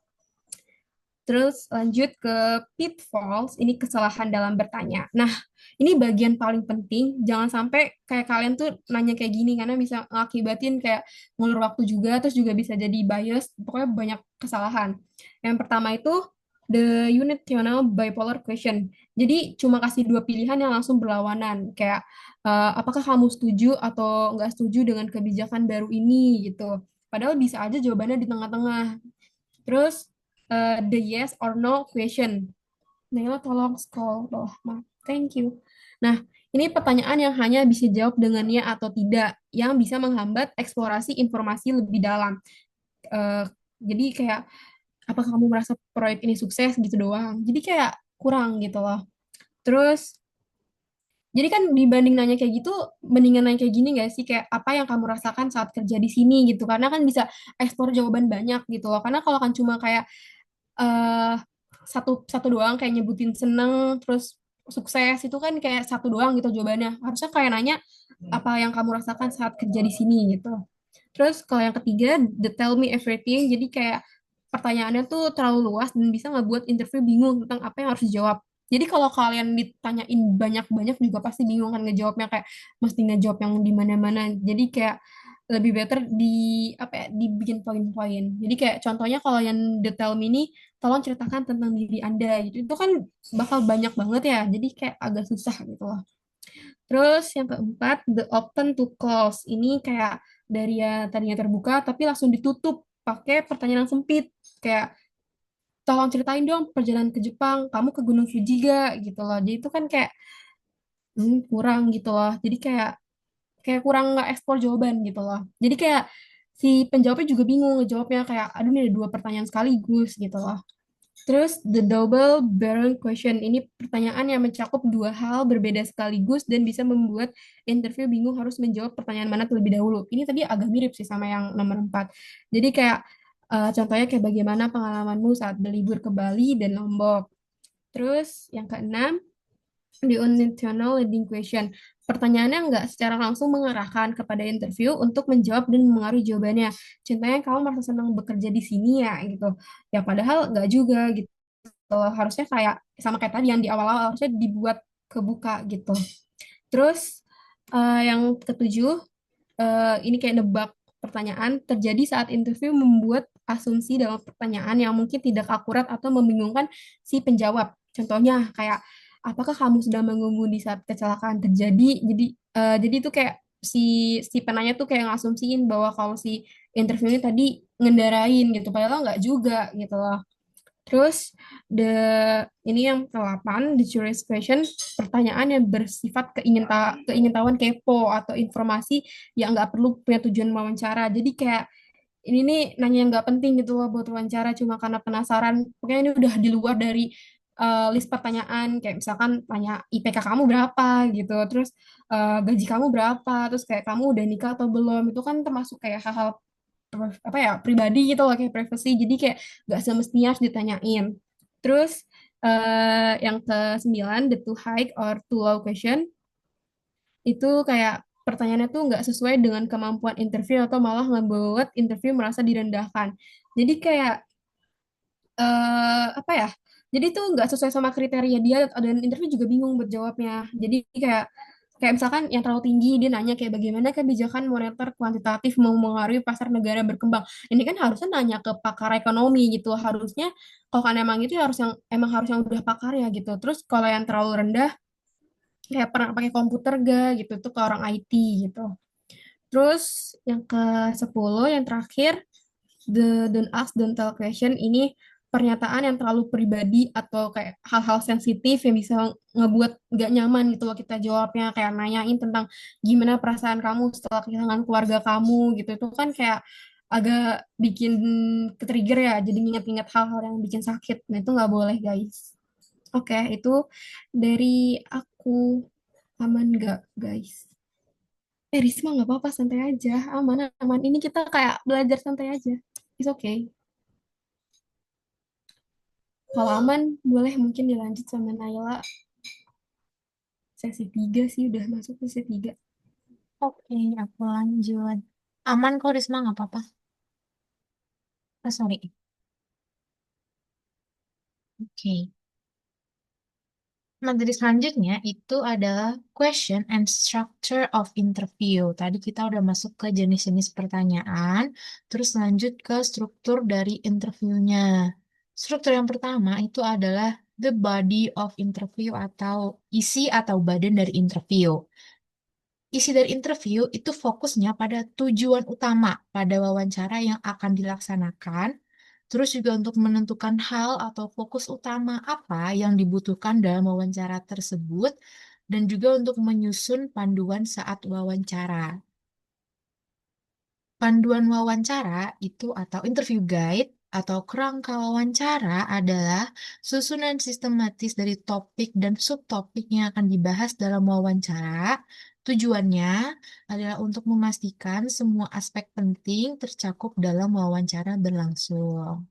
Terus lanjut ke pitfalls, ini kesalahan dalam bertanya. Nah, ini bagian paling penting, jangan sampai kayak kalian tuh nanya kayak gini, karena bisa ngakibatin kayak ngulur waktu juga, terus juga bisa jadi bias, pokoknya banyak kesalahan. Yang pertama itu, the unilateral bipolar question. Jadi cuma kasih dua pilihan yang langsung berlawanan, kayak apakah kamu setuju atau nggak setuju dengan kebijakan baru ini gitu. Padahal bisa aja jawabannya di tengah-tengah. Terus the yes or no question. Naila tolong scroll bawah, maaf. Thank you. Nah, ini pertanyaan yang hanya bisa jawab dengan ya atau tidak, yang bisa menghambat eksplorasi informasi lebih dalam. Eh, jadi kayak, apakah kamu merasa proyek ini sukses gitu doang. Jadi kayak kurang gitu loh. Terus jadi kan dibanding nanya kayak gitu, mendingan nanya kayak gini nggak sih? Kayak apa yang kamu rasakan saat kerja di sini gitu. Karena kan bisa eksplor jawaban banyak gitu loh. Karena kalau kan cuma kayak eh satu satu doang kayak nyebutin seneng terus sukses itu kan kayak satu doang gitu jawabannya. Harusnya kayak nanya apa yang kamu rasakan saat kerja di sini gitu. Terus kalau yang ketiga, the tell me everything. Jadi kayak pertanyaannya tuh terlalu luas dan bisa ngebuat interview bingung tentang apa yang harus dijawab. Jadi kalau kalian ditanyain banyak-banyak juga pasti bingung kan ngejawabnya, kayak mesti ngejawab yang di mana-mana. Jadi kayak lebih better di apa ya, dibikin poin-poin. Jadi kayak contohnya kalau yang detail ini, tolong ceritakan tentang diri Anda gitu. Itu kan bakal banyak banget ya. Jadi kayak agak susah gitu loh. Terus yang keempat, the open to close. Ini kayak dari ya tadinya terbuka tapi langsung ditutup pakai pertanyaan yang sempit. Kayak tolong ceritain dong perjalanan ke Jepang, kamu ke Gunung Fuji gak gitu loh. Jadi itu kan kayak kurang gitu loh. Jadi kayak kayak kurang nggak ekspor jawaban gitu loh. Jadi kayak si penjawabnya juga bingung ngejawabnya, kayak aduh ini ada dua pertanyaan sekaligus gitu loh. Terus the double barrel question, ini pertanyaan yang mencakup dua hal berbeda sekaligus dan bisa membuat interview bingung harus menjawab pertanyaan mana terlebih dahulu. Ini tadi agak mirip sih sama yang nomor 4. Jadi kayak contohnya kayak bagaimana pengalamanmu saat berlibur ke Bali dan Lombok. Terus yang keenam, the unintentional leading question. Pertanyaannya nggak secara langsung mengarahkan kepada interview untuk menjawab dan mengaruhi jawabannya. Contohnya kamu merasa senang bekerja di sini ya gitu. Ya padahal nggak juga gitu. Harusnya kayak sama kayak tadi yang di awal-awal harusnya dibuat kebuka gitu. Terus yang ketujuh, ini kayak nebak pertanyaan terjadi saat interview membuat asumsi dalam pertanyaan yang mungkin tidak akurat atau membingungkan si penjawab. Contohnya kayak apakah kamu sedang mengemudi saat kecelakaan terjadi? Jadi itu kayak si si penanya tuh kayak ngasumsiin bahwa kalau si interviewnya tadi ngendarain gitu, padahal nggak juga gitu loh. Terus the ini yang ke-8, the curious question, pertanyaan yang bersifat keingintahuan kepo atau informasi yang nggak perlu punya tujuan wawancara. Jadi kayak ini nih nanya yang nggak penting gitu loh buat wawancara cuma karena penasaran. Pokoknya ini udah di luar dari list pertanyaan, kayak misalkan tanya IPK kamu berapa gitu, terus gaji kamu berapa, terus kayak kamu udah nikah atau belum, itu kan termasuk kayak hal-hal apa ya pribadi gitu loh, kayak privacy. Jadi kayak nggak semestinya harus ditanyain. Terus yang ke-9, the too high or too low question, itu kayak pertanyaannya tuh nggak sesuai dengan kemampuan interview atau malah membuat interview merasa direndahkan. Jadi kayak apa ya? Jadi tuh nggak sesuai sama kriteria dia, dan interview juga bingung buat jawabnya. Jadi kayak kayak misalkan yang terlalu tinggi, dia nanya kayak bagaimana kebijakan moneter kuantitatif mau mengaruhi pasar negara berkembang. Ini kan harusnya nanya ke pakar ekonomi gitu. Harusnya kalau kan emang itu ya harus yang emang harus yang udah pakar ya gitu. Terus kalau yang terlalu rendah kayak pernah pakai komputer gak gitu, itu ke orang IT gitu. Terus yang ke-10, yang terakhir, the don't ask, don't tell question, ini pernyataan yang terlalu pribadi atau kayak hal-hal sensitif yang bisa ngebuat gak nyaman gitu loh kita jawabnya, kayak nanyain tentang gimana perasaan kamu setelah kehilangan keluarga kamu gitu. Itu kan kayak agak bikin ke-trigger ya, jadi nginget-nginget hal-hal yang bikin sakit. Nah itu nggak boleh guys. Oke, itu dari aku. Aman nggak guys? Risma nggak apa-apa, santai aja, aman aman. Ini kita kayak belajar santai aja. It's okay. Kalau aman, boleh mungkin dilanjut sama Naila. Sesi 3 sih, udah masuk ke sesi 3. Oke, aku lanjut. Aman kok Risma, nggak apa-apa. Oh, sorry. Oke. Materi selanjutnya itu adalah question and structure of interview. Tadi kita udah masuk ke jenis-jenis pertanyaan, terus lanjut ke struktur dari interviewnya. Struktur yang pertama itu adalah the body of interview atau isi atau badan dari interview. Isi dari interview itu fokusnya pada tujuan utama pada wawancara yang akan dilaksanakan, terus juga untuk menentukan hal atau fokus utama apa yang dibutuhkan dalam wawancara tersebut, dan juga untuk menyusun panduan saat wawancara. Panduan wawancara itu atau interview guide atau kerangka wawancara adalah susunan sistematis dari topik dan subtopik yang akan dibahas dalam wawancara. Tujuannya adalah untuk memastikan semua aspek penting tercakup dalam wawancara berlangsung.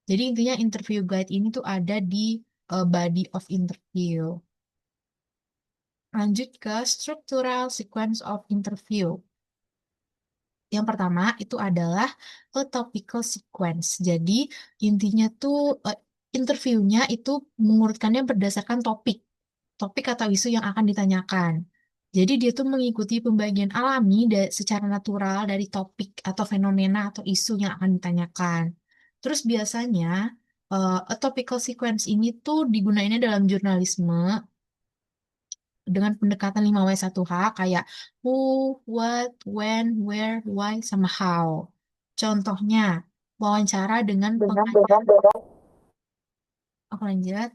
Jadi intinya interview guide ini tuh ada di body of interview. Lanjut ke structural sequence of interview. Yang pertama itu adalah a topical sequence. Jadi intinya tuh interviewnya itu mengurutkannya berdasarkan topik, topik atau isu yang akan ditanyakan. Jadi dia tuh mengikuti pembagian alami secara natural dari topik atau fenomena atau isu yang akan ditanyakan. Terus biasanya a topical sequence ini tuh digunainnya dalam jurnalisme dengan pendekatan 5W1H kayak who, what, when, where, why, sama how. Contohnya, wawancara dengan pengacara. Aku lanjut.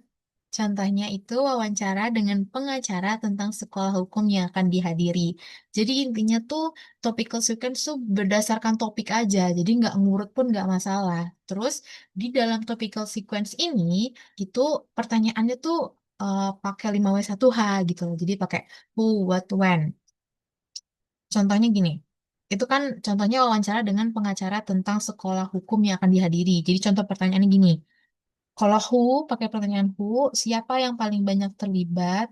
Contohnya itu wawancara dengan pengacara tentang sekolah hukum yang akan dihadiri. Jadi intinya tuh topical sequence tuh berdasarkan topik aja, jadi nggak ngurut pun nggak masalah. Terus di dalam topical sequence ini itu pertanyaannya tuh pakai 5W1H gitu loh. Jadi pakai who, what, when. Contohnya gini, itu kan contohnya wawancara dengan pengacara tentang sekolah hukum yang akan dihadiri. Jadi contoh pertanyaannya gini, kalau who, pakai pertanyaan who, siapa yang paling banyak terlibat?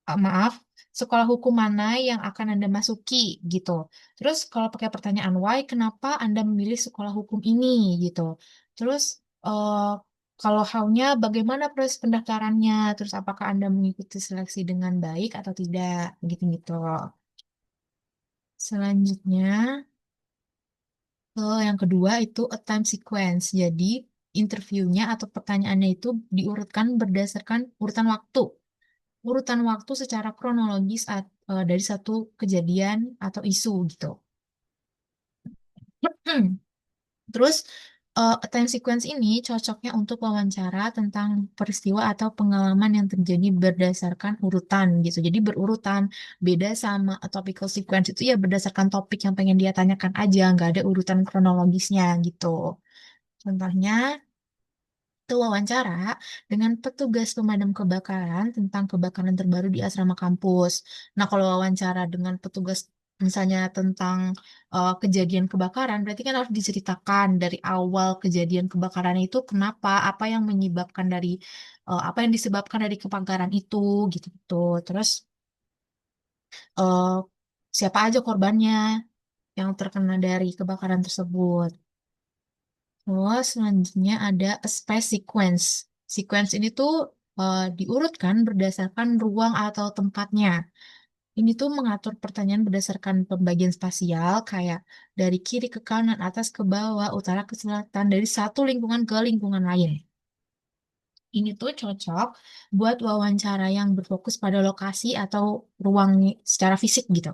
Maaf, sekolah hukum mana yang akan Anda masuki gitu. Terus kalau pakai pertanyaan why, kenapa Anda memilih sekolah hukum ini gitu. Terus kalau how-nya bagaimana proses pendaftarannya? Terus apakah Anda mengikuti seleksi dengan baik atau tidak? Gitu-gitu. Selanjutnya, yang kedua itu a time sequence. Jadi interviewnya atau pertanyaannya itu diurutkan berdasarkan urutan waktu. Urutan waktu secara kronologis dari satu kejadian atau isu gitu. Terus time sequence ini cocoknya untuk wawancara tentang peristiwa atau pengalaman yang terjadi berdasarkan urutan gitu. Jadi berurutan. Beda sama topical sequence itu ya berdasarkan topik yang pengen dia tanyakan aja, nggak ada urutan kronologisnya gitu. Contohnya itu wawancara dengan petugas pemadam kebakaran tentang kebakaran terbaru di asrama kampus. Nah, kalau wawancara dengan petugas misalnya tentang kejadian kebakaran, berarti kan harus diceritakan dari awal kejadian kebakaran itu kenapa, apa yang menyebabkan dari apa yang disebabkan dari kebakaran itu gitu-gitu. Terus eh, siapa aja korbannya yang terkena dari kebakaran tersebut. Terus selanjutnya ada a space sequence. Sequence ini tuh diurutkan berdasarkan ruang atau tempatnya. Ini tuh mengatur pertanyaan berdasarkan pembagian spasial, kayak dari kiri ke kanan, atas ke bawah, utara ke selatan, dari satu lingkungan ke lingkungan lain. Ini tuh cocok buat wawancara yang berfokus pada lokasi atau ruang secara fisik gitu.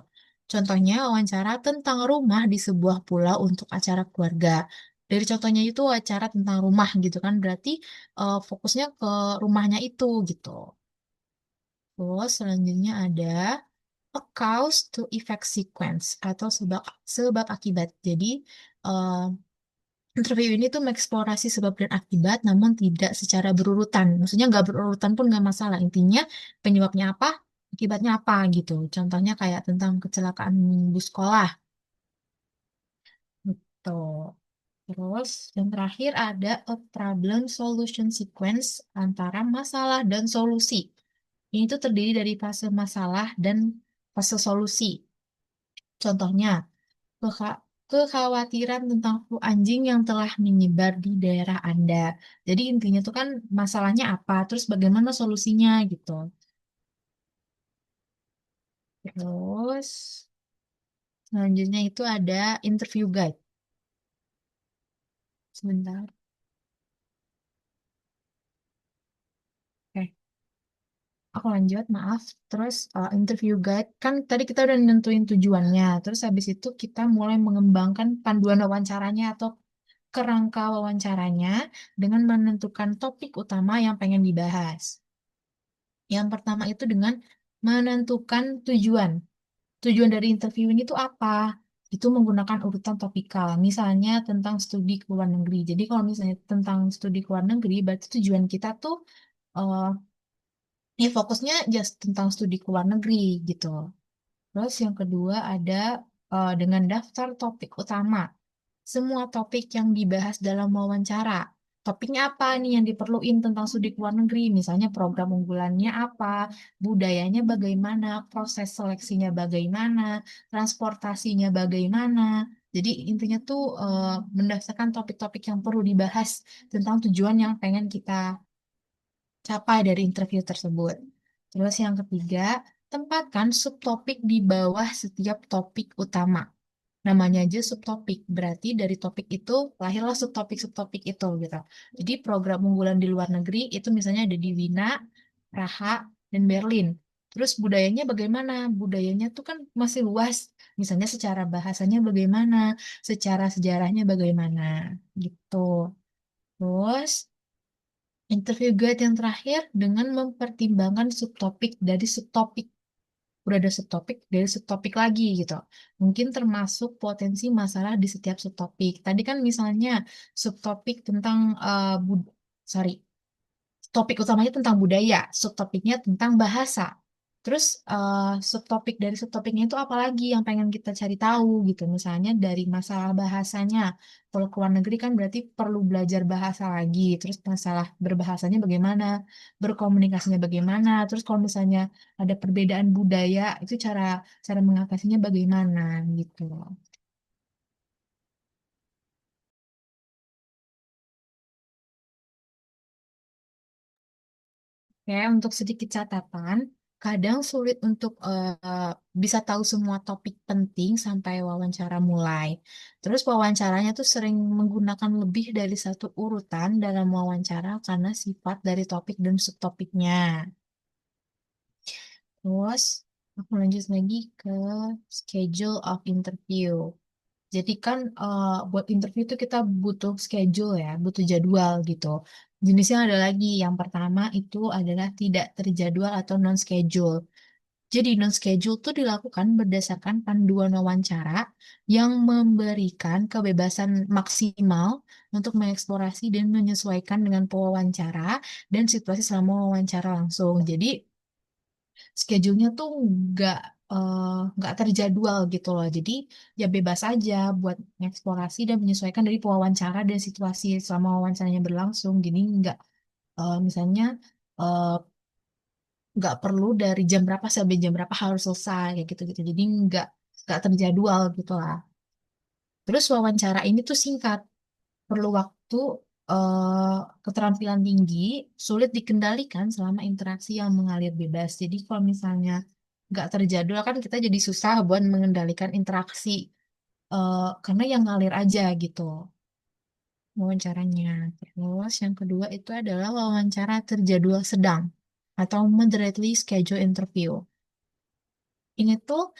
Contohnya wawancara tentang rumah di sebuah pulau untuk acara keluarga. Dari contohnya itu wawancara tentang rumah gitu kan, berarti fokusnya ke rumahnya itu gitu. Terus selanjutnya ada a cause to effect sequence atau sebab sebab akibat. Jadi eh, interview ini tuh mengeksplorasi sebab dan akibat, namun tidak secara berurutan. Maksudnya nggak berurutan pun nggak masalah. Intinya penyebabnya apa, akibatnya apa gitu. Contohnya kayak tentang kecelakaan bus sekolah. Gitu. Terus yang terakhir ada a problem solution sequence antara masalah dan solusi. Ini tuh terdiri dari fase masalah dan fase solusi. Contohnya, kekhawatiran tentang flu anjing yang telah menyebar di daerah Anda. Jadi intinya tuh kan masalahnya apa, terus bagaimana solusinya gitu. Terus selanjutnya itu ada interview guide. Sebentar. Oke, aku lanjut, maaf. Terus interview guide, kan tadi kita udah nentuin tujuannya. Terus habis itu kita mulai mengembangkan panduan wawancaranya atau kerangka wawancaranya dengan menentukan topik utama yang pengen dibahas. Yang pertama itu dengan menentukan tujuan. Tujuan dari interview ini tuh apa? Itu menggunakan urutan topikal. Misalnya tentang studi ke luar negeri. Jadi kalau misalnya tentang studi ke luar negeri, berarti tujuan kita tuh eh ya fokusnya just tentang studi ke luar negeri gitu. Terus yang kedua ada dengan daftar topik utama. Semua topik yang dibahas dalam wawancara. Topiknya apa nih yang diperluin tentang studi ke luar negeri? Misalnya program unggulannya apa, budayanya bagaimana, proses seleksinya bagaimana, transportasinya bagaimana. Jadi intinya tuh mendaftarkan topik-topik yang perlu dibahas tentang tujuan yang pengen kita capai dari interview tersebut. Terus yang ketiga, tempatkan subtopik di bawah setiap topik utama. Namanya aja subtopik, berarti dari topik itu lahirlah subtopik-subtopik itu gitu. Jadi program unggulan di luar negeri itu misalnya ada di Wina, Praha, dan Berlin. Terus budayanya bagaimana? Budayanya tuh kan masih luas. Misalnya secara bahasanya bagaimana, secara sejarahnya bagaimana gitu. Terus interview guide yang terakhir dengan mempertimbangkan subtopik dari subtopik. Udah ada subtopik dari subtopik lagi gitu. Mungkin termasuk potensi masalah di setiap subtopik. Tadi kan misalnya subtopik tentang sorry, topik utamanya tentang budaya, subtopiknya tentang bahasa. Terus subtopik dari subtopiknya itu apa lagi yang pengen kita cari tahu gitu. Misalnya dari masalah bahasanya. Kalau ke luar negeri kan berarti perlu belajar bahasa lagi. Terus masalah berbahasanya bagaimana, berkomunikasinya bagaimana. Terus kalau misalnya ada perbedaan budaya, itu cara cara mengatasinya bagaimana gitu. Oke, untuk sedikit catatan, kadang sulit untuk bisa tahu semua topik penting sampai wawancara mulai. Terus wawancaranya tuh sering menggunakan lebih dari satu urutan dalam wawancara karena sifat dari topik dan subtopiknya. Terus aku lanjut lagi ke schedule of interview. Jadi kan buat interview itu kita butuh schedule ya, butuh jadwal gitu. Jenisnya ada lagi. Yang pertama itu adalah tidak terjadwal atau non-schedule. Jadi non-schedule itu dilakukan berdasarkan panduan wawancara yang memberikan kebebasan maksimal untuk mengeksplorasi dan menyesuaikan dengan pewawancara dan situasi selama wawancara langsung. Jadi schedule-nya tuh nggak eh, nggak terjadwal gitu loh. Jadi ya bebas aja buat mengeksplorasi dan menyesuaikan dari pewawancara dan situasi selama wawancaranya berlangsung. Jadi misalnya eh, nggak perlu dari jam berapa sampai jam berapa harus selesai kayak gitu-gitu. Jadi nggak terjadwal gitu lah. Terus wawancara ini tuh singkat, perlu waktu keterampilan tinggi, sulit dikendalikan selama interaksi yang mengalir bebas. Jadi kalau misalnya nggak terjadwal kan kita jadi susah buat mengendalikan interaksi karena yang ngalir aja gitu wawancaranya. Terus yang kedua itu adalah wawancara terjadwal sedang atau moderately scheduled interview. Ini tuh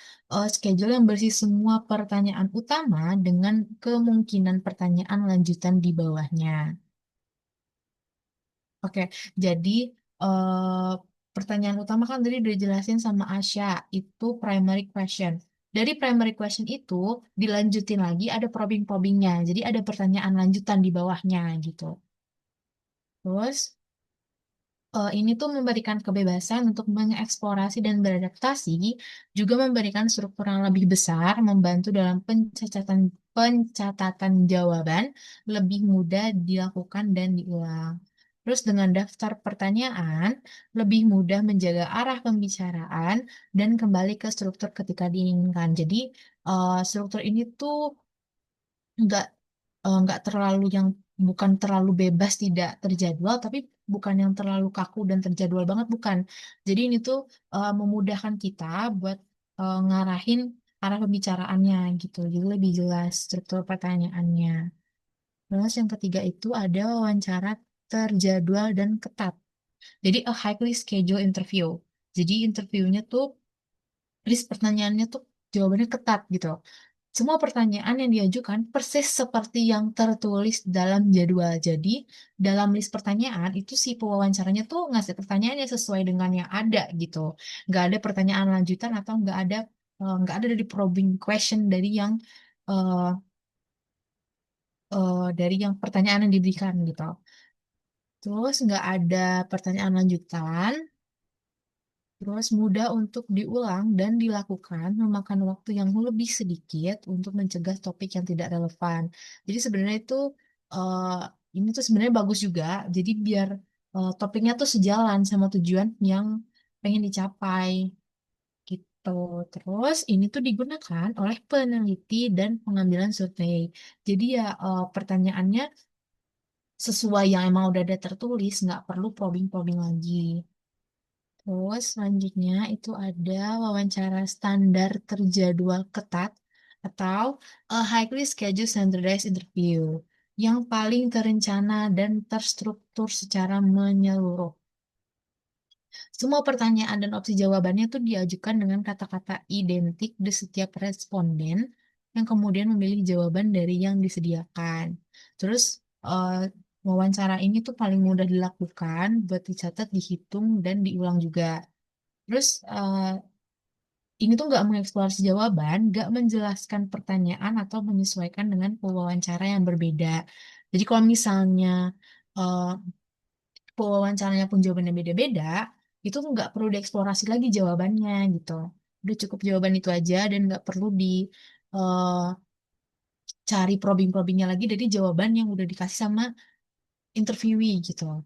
schedule yang berisi semua pertanyaan utama dengan kemungkinan pertanyaan lanjutan di bawahnya. Oke, jadi eh, pertanyaan utama kan tadi udah jelasin sama Asya, itu primary question. Dari primary question itu dilanjutin lagi ada probing-probingnya, jadi ada pertanyaan lanjutan di bawahnya gitu. Terus ini tuh memberikan kebebasan untuk mengeksplorasi dan beradaptasi, juga memberikan struktur yang lebih besar, membantu dalam pencatatan pencatatan jawaban, lebih mudah dilakukan dan diulang. Terus dengan daftar pertanyaan, lebih mudah menjaga arah pembicaraan dan kembali ke struktur ketika diinginkan. Jadi struktur ini tuh nggak nggak terlalu yang bukan terlalu bebas tidak terjadwal, tapi bukan yang terlalu kaku dan terjadwal banget, bukan. Jadi ini tuh memudahkan kita buat ngarahin arah pembicaraannya gitu. Jadi lebih jelas struktur pertanyaannya. Terus yang ketiga itu ada wawancara terjadwal dan ketat. Jadi a highly scheduled interview. Jadi interviewnya tuh list pertanyaannya tuh jawabannya ketat gitu. Semua pertanyaan yang diajukan persis seperti yang tertulis dalam jadwal. Jadi, dalam list pertanyaan itu si pewawancaranya tuh ngasih pertanyaannya sesuai dengan yang ada gitu. Nggak ada pertanyaan lanjutan atau nggak ada dari probing question eh, dari yang pertanyaan yang diberikan gitu. Terus nggak ada pertanyaan lanjutan. Terus mudah untuk diulang dan dilakukan, memakan waktu yang lebih sedikit untuk mencegah topik yang tidak relevan. Jadi sebenarnya itu eh, ini tuh sebenarnya bagus juga. Jadi biar topiknya tuh sejalan sama tujuan yang pengen dicapai gitu. Terus ini tuh digunakan oleh peneliti dan pengambilan survei. Jadi ya pertanyaannya sesuai yang emang udah ada tertulis, nggak perlu probing-probing lagi. Terus selanjutnya itu ada wawancara standar terjadwal ketat atau a highly scheduled standardized interview yang paling terencana dan terstruktur secara menyeluruh. Semua pertanyaan dan opsi jawabannya itu diajukan dengan kata-kata identik di setiap responden yang kemudian memilih jawaban dari yang disediakan. Terus wawancara ini tuh paling mudah dilakukan buat dicatat, dihitung, dan diulang juga. Terus ini tuh nggak mengeksplorasi jawaban, nggak menjelaskan pertanyaan atau menyesuaikan dengan pewawancara yang berbeda. Jadi kalau misalnya eh, pewawancaranya pun jawabannya beda-beda, itu tuh nggak perlu dieksplorasi lagi jawabannya gitu. Udah cukup jawaban itu aja dan nggak perlu dicari probing-probingnya lagi dari jawaban yang udah dikasih sama interviewee gitu.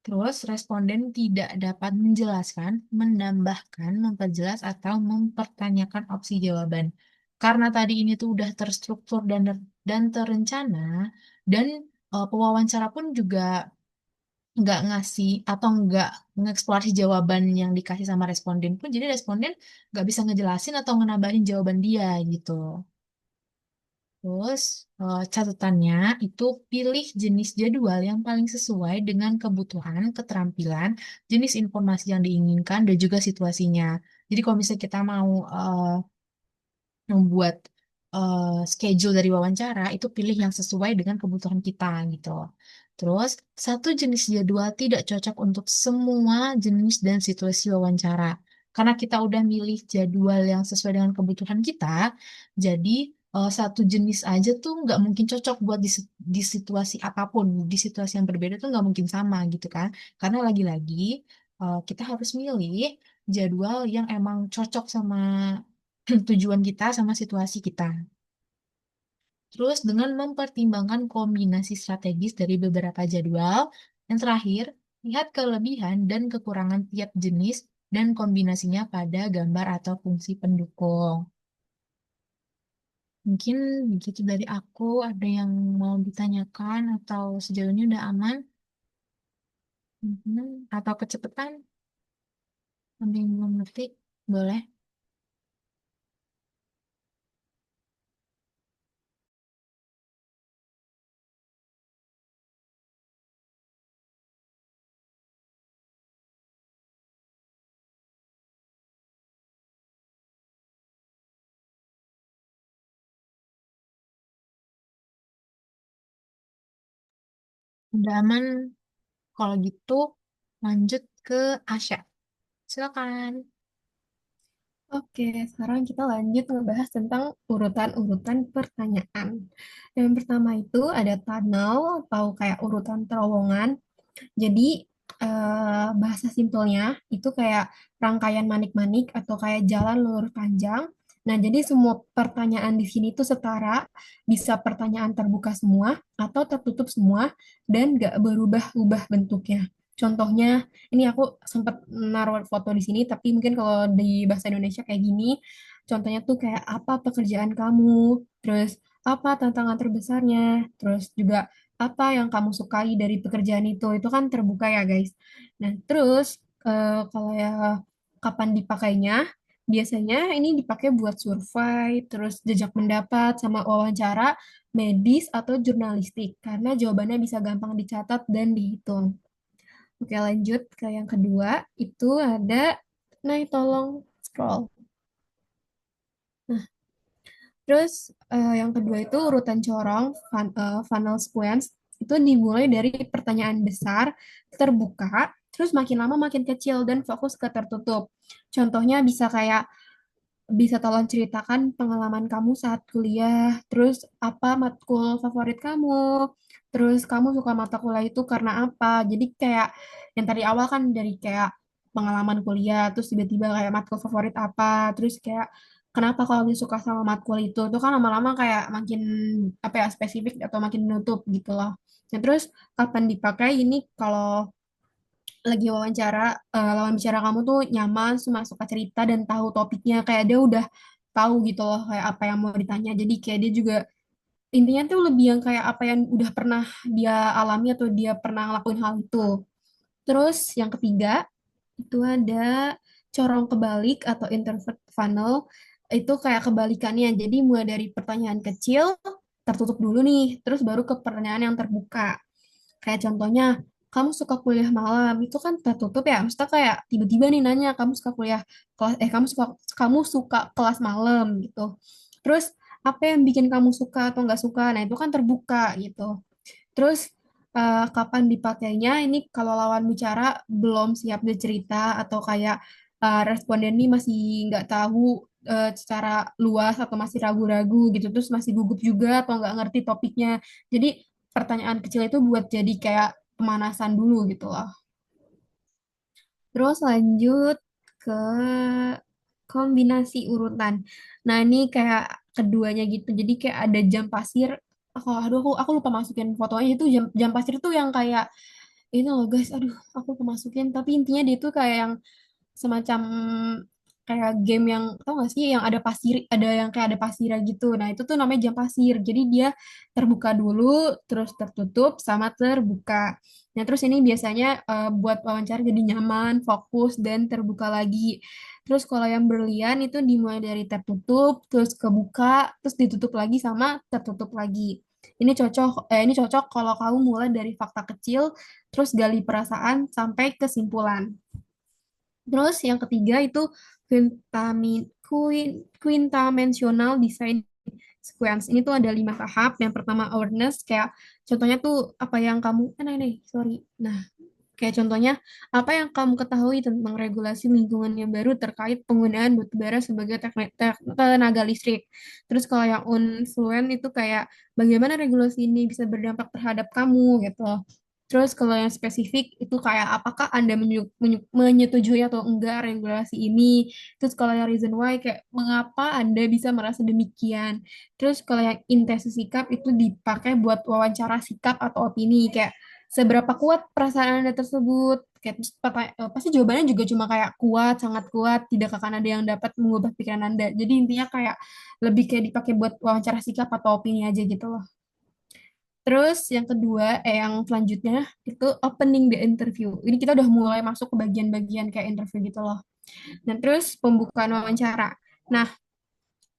Terus, responden tidak dapat menjelaskan, menambahkan, memperjelas, atau mempertanyakan opsi jawaban. Karena tadi ini tuh udah terstruktur dan terencana, dan pewawancara pun juga nggak ngasih atau nggak mengeksplorasi jawaban yang dikasih sama responden pun, jadi responden nggak bisa ngejelasin atau ngenambahin jawaban dia gitu. Terus catatannya itu pilih jenis jadwal yang paling sesuai dengan kebutuhan, keterampilan, jenis informasi yang diinginkan, dan juga situasinya. Jadi kalau misalnya kita mau membuat schedule dari wawancara, itu pilih yang sesuai dengan kebutuhan kita gitu. Terus, satu jenis jadwal tidak cocok untuk semua jenis dan situasi wawancara. Karena kita udah milih jadwal yang sesuai dengan kebutuhan kita, jadi satu jenis aja tuh nggak mungkin cocok buat di situasi apapun. Di situasi yang berbeda tuh nggak mungkin sama gitu kan. Karena lagi-lagi kita harus milih jadwal yang emang cocok sama tujuan kita sama situasi kita. Terus dengan mempertimbangkan kombinasi strategis dari beberapa jadwal. Yang terakhir, lihat kelebihan dan kekurangan tiap jenis dan kombinasinya pada gambar atau fungsi pendukung. Mungkin begitu dari aku, ada yang mau ditanyakan atau sejauh ini udah aman? Atau kecepatan? Ada yang belum ngerti? Boleh. Udah aman. Kalau gitu, lanjut ke Asya. Silakan. Oke, sekarang kita lanjut ngebahas tentang urutan-urutan pertanyaan. Yang pertama itu ada tunnel atau kayak urutan terowongan. Jadi bahasa simpelnya itu kayak rangkaian manik-manik atau kayak jalan lurus panjang. Nah, jadi semua pertanyaan di sini tuh setara, bisa pertanyaan terbuka semua atau tertutup semua dan gak berubah-ubah bentuknya. Contohnya, ini aku sempat naruh foto di sini, tapi mungkin kalau di bahasa Indonesia kayak gini, contohnya tuh kayak apa pekerjaan kamu, terus apa tantangan terbesarnya, terus juga apa yang kamu sukai dari pekerjaan itu kan terbuka ya guys. Nah, terus kalau ya kapan dipakainya, biasanya ini dipakai buat survei, terus jejak pendapat, sama wawancara medis atau jurnalistik, karena jawabannya bisa gampang dicatat dan dihitung. Oke, lanjut ke yang kedua, itu ada, nah tolong scroll. Nah, terus yang kedua itu urutan corong, funnel sequence, itu dimulai dari pertanyaan besar, terbuka, terus makin lama makin kecil dan fokus ke tertutup. Contohnya bisa kayak, bisa tolong ceritakan pengalaman kamu saat kuliah, terus apa matkul favorit kamu, terus kamu suka mata kuliah itu karena apa. Jadi kayak yang tadi awal kan dari kayak pengalaman kuliah, terus tiba-tiba kayak matkul favorit apa, terus kayak kenapa kalau dia suka sama matkul itu kan lama-lama kayak makin apa ya, spesifik atau makin menutup gitu loh. Nah, terus kapan dipakai ini kalau lagi wawancara, lawan bicara kamu tuh nyaman, cuma suka cerita dan tahu topiknya, kayak dia udah tahu gitu loh kayak apa yang mau ditanya. Jadi kayak dia juga intinya tuh lebih yang kayak apa yang udah pernah dia alami atau dia pernah ngelakuin hal itu. Terus yang ketiga itu ada corong kebalik atau introvert funnel. Itu kayak kebalikannya. Jadi mulai dari pertanyaan kecil tertutup dulu nih, terus baru ke pertanyaan yang terbuka. Kayak contohnya, kamu suka kuliah malam, itu kan tertutup ya. Maksudnya kayak tiba-tiba nih nanya, kamu suka kelas malam gitu. Terus apa yang bikin kamu suka atau nggak suka? Nah, itu kan terbuka gitu. Terus kapan dipakainya? Ini kalau lawan bicara belum siap bercerita atau kayak responden ini masih nggak tahu secara luas atau masih ragu-ragu gitu, terus masih gugup juga atau nggak ngerti topiknya. Jadi pertanyaan kecil itu buat jadi kayak pemanasan dulu gitu loh. Terus lanjut ke kombinasi urutan. Nah, ini kayak keduanya gitu. Jadi kayak ada jam pasir. Oh, aduh, aku lupa masukin fotonya. Itu jam jam pasir tuh yang kayak ini loh guys. Aduh, aku lupa masukin. Tapi intinya dia tuh kayak yang semacam kayak game yang tau gak sih yang ada pasir, ada yang kayak ada pasirnya gitu. Nah, itu tuh namanya jam pasir. Jadi dia terbuka dulu, terus tertutup sama terbuka. Nah, terus ini biasanya buat wawancara jadi nyaman, fokus dan terbuka lagi. Terus kalau yang berlian itu dimulai dari tertutup, terus kebuka, terus ditutup lagi sama tertutup lagi. Ini cocok kalau kamu mulai dari fakta kecil, terus gali perasaan sampai kesimpulan. Terus yang ketiga itu quintamensional design sequence. Ini tuh ada 5 tahap. Yang pertama awareness, kayak contohnya tuh apa yang kamu, nih, sorry. Nah, kayak contohnya, apa yang kamu ketahui tentang regulasi lingkungan yang baru terkait penggunaan batu bara sebagai tenaga listrik. Terus kalau yang influent itu kayak bagaimana regulasi ini bisa berdampak terhadap kamu gitu. Terus kalau yang spesifik itu kayak apakah Anda menyetujui atau enggak regulasi ini. Terus kalau yang reason why kayak mengapa Anda bisa merasa demikian. Terus kalau yang intensi sikap itu dipakai buat wawancara sikap atau opini, kayak seberapa kuat perasaan Anda tersebut. Kayak terus pasti jawabannya juga cuma kayak kuat, sangat kuat, tidak akan ada yang dapat mengubah pikiran Anda. Jadi intinya kayak lebih kayak dipakai buat wawancara sikap atau opini aja gitu loh. Terus yang kedua, yang selanjutnya itu opening the interview. Ini kita udah mulai masuk ke bagian-bagian kayak interview gitu loh. Dan terus pembukaan wawancara. Nah,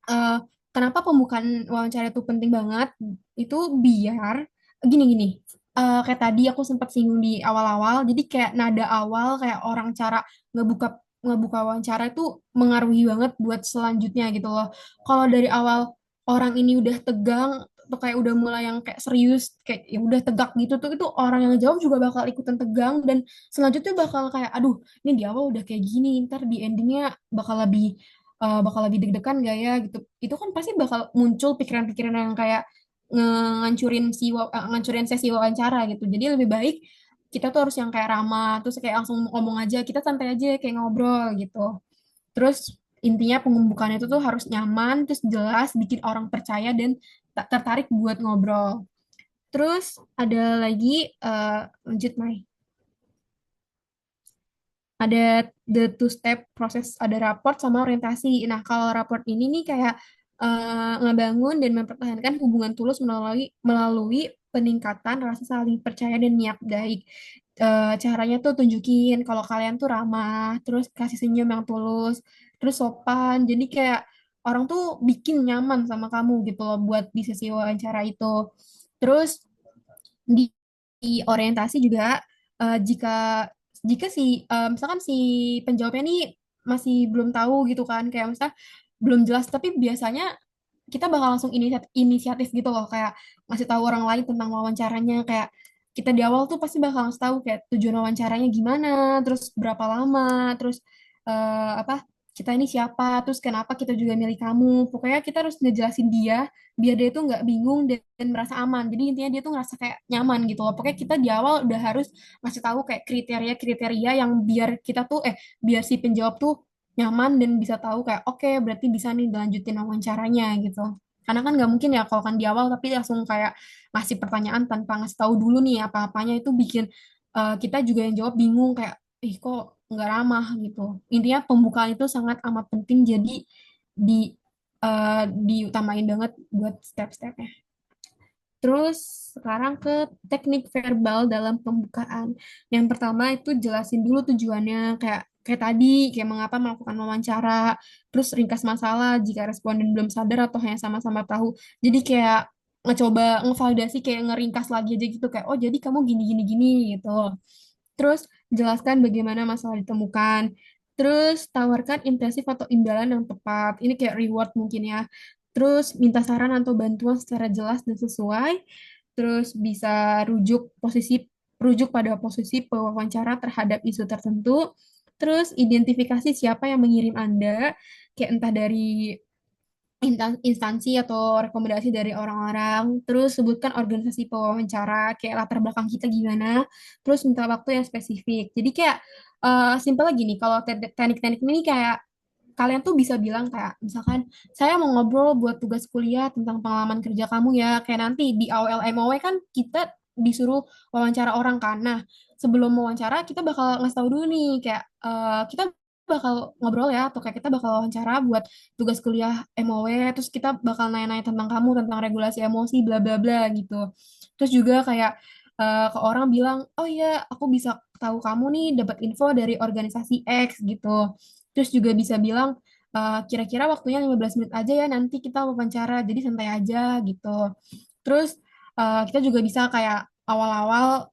eh, kenapa pembukaan wawancara itu penting banget? Itu biar gini-gini. Kayak tadi aku sempat singgung di awal-awal. Jadi kayak nada awal kayak orang cara ngebuka ngebuka wawancara itu mengaruhi banget buat selanjutnya gitu loh. Kalau dari awal orang ini udah tegang atau kayak udah mulai yang kayak serius, kayak ya udah tegak gitu tuh, itu orang yang jawab juga bakal ikutan tegang dan selanjutnya bakal kayak aduh, ini di awal udah kayak gini, ntar di endingnya bakal lebih deg-degan gak ya gitu. Itu kan pasti bakal muncul pikiran-pikiran yang kayak ngancurin sesi wawancara gitu. Jadi lebih baik kita tuh harus yang kayak ramah, terus kayak langsung ngomong aja, kita santai aja kayak ngobrol gitu. Terus intinya pembukaan itu tuh harus nyaman, terus jelas, bikin orang percaya dan tertarik buat ngobrol. Terus ada lagi, lanjut Mai. Ada the two step proses, ada raport sama orientasi. Nah, kalau raport ini nih kayak ngebangun dan mempertahankan hubungan tulus melalui melalui peningkatan rasa saling percaya dan niat baik. Caranya tuh tunjukin kalau kalian tuh ramah, terus kasih senyum yang tulus, terus sopan. Jadi kayak orang tuh bikin nyaman sama kamu gitu loh buat di sesi wawancara itu. Terus di, di orientasi juga jika jika si misalkan si penjawabnya nih masih belum tahu gitu kan kayak misalnya belum jelas tapi biasanya kita bakal langsung inisiatif gitu loh kayak ngasih tahu orang lain tentang wawancaranya kayak kita di awal tuh pasti bakal ngasih tahu kayak tujuan wawancaranya gimana terus berapa lama terus apa kita ini siapa terus kenapa kita juga milih kamu pokoknya kita harus ngejelasin dia biar dia tuh nggak bingung dan merasa aman jadi intinya dia tuh ngerasa kayak nyaman gitu loh pokoknya kita di awal udah harus ngasih tahu kayak kriteria-kriteria yang biar kita tuh biar si penjawab tuh nyaman dan bisa tahu kayak oke berarti bisa nih dilanjutin wawancaranya gitu karena kan nggak mungkin ya kalau kan di awal tapi langsung kayak ngasih pertanyaan tanpa ngasih tahu dulu nih apa-apanya itu bikin kita juga yang jawab bingung kayak ih kok nggak ramah gitu intinya pembukaan itu sangat amat penting jadi di diutamain banget buat step-stepnya. Terus sekarang ke teknik verbal dalam pembukaan. Yang pertama itu jelasin dulu tujuannya kayak kayak tadi kayak mengapa melakukan wawancara, terus ringkas masalah jika responden belum sadar atau hanya sama-sama tahu. Jadi kayak ngecoba ngevalidasi kayak ngeringkas lagi aja gitu kayak oh jadi kamu gini gini gini gitu. Terus jelaskan bagaimana masalah ditemukan. Terus tawarkan intensif atau imbalan yang tepat. Ini kayak reward mungkin ya. Terus minta saran atau bantuan secara jelas dan sesuai. Terus bisa rujuk pada posisi pewawancara terhadap isu tertentu. Terus identifikasi siapa yang mengirim Anda, kayak entah dari instansi atau rekomendasi dari orang-orang, terus sebutkan organisasi pewawancara, kayak latar belakang kita gimana, terus minta waktu yang spesifik. Jadi kayak simpel lagi nih, kalau teknik-teknik ini kayak kalian tuh bisa bilang kayak misalkan saya mau ngobrol buat tugas kuliah tentang pengalaman kerja kamu ya, kayak nanti di awal MOW kan kita disuruh wawancara orang kan. Nah, sebelum wawancara kita bakal ngasih tahu dulu nih kayak kita bakal ngobrol ya atau kayak kita bakal wawancara buat tugas kuliah MOW terus kita bakal nanya-nanya tentang kamu tentang regulasi emosi bla bla bla gitu terus juga kayak ke orang bilang oh iya aku bisa tahu kamu nih dapat info dari organisasi X gitu terus juga bisa bilang kira-kira waktunya 15 menit aja ya nanti kita wawancara jadi santai aja gitu terus kita juga bisa kayak awal-awal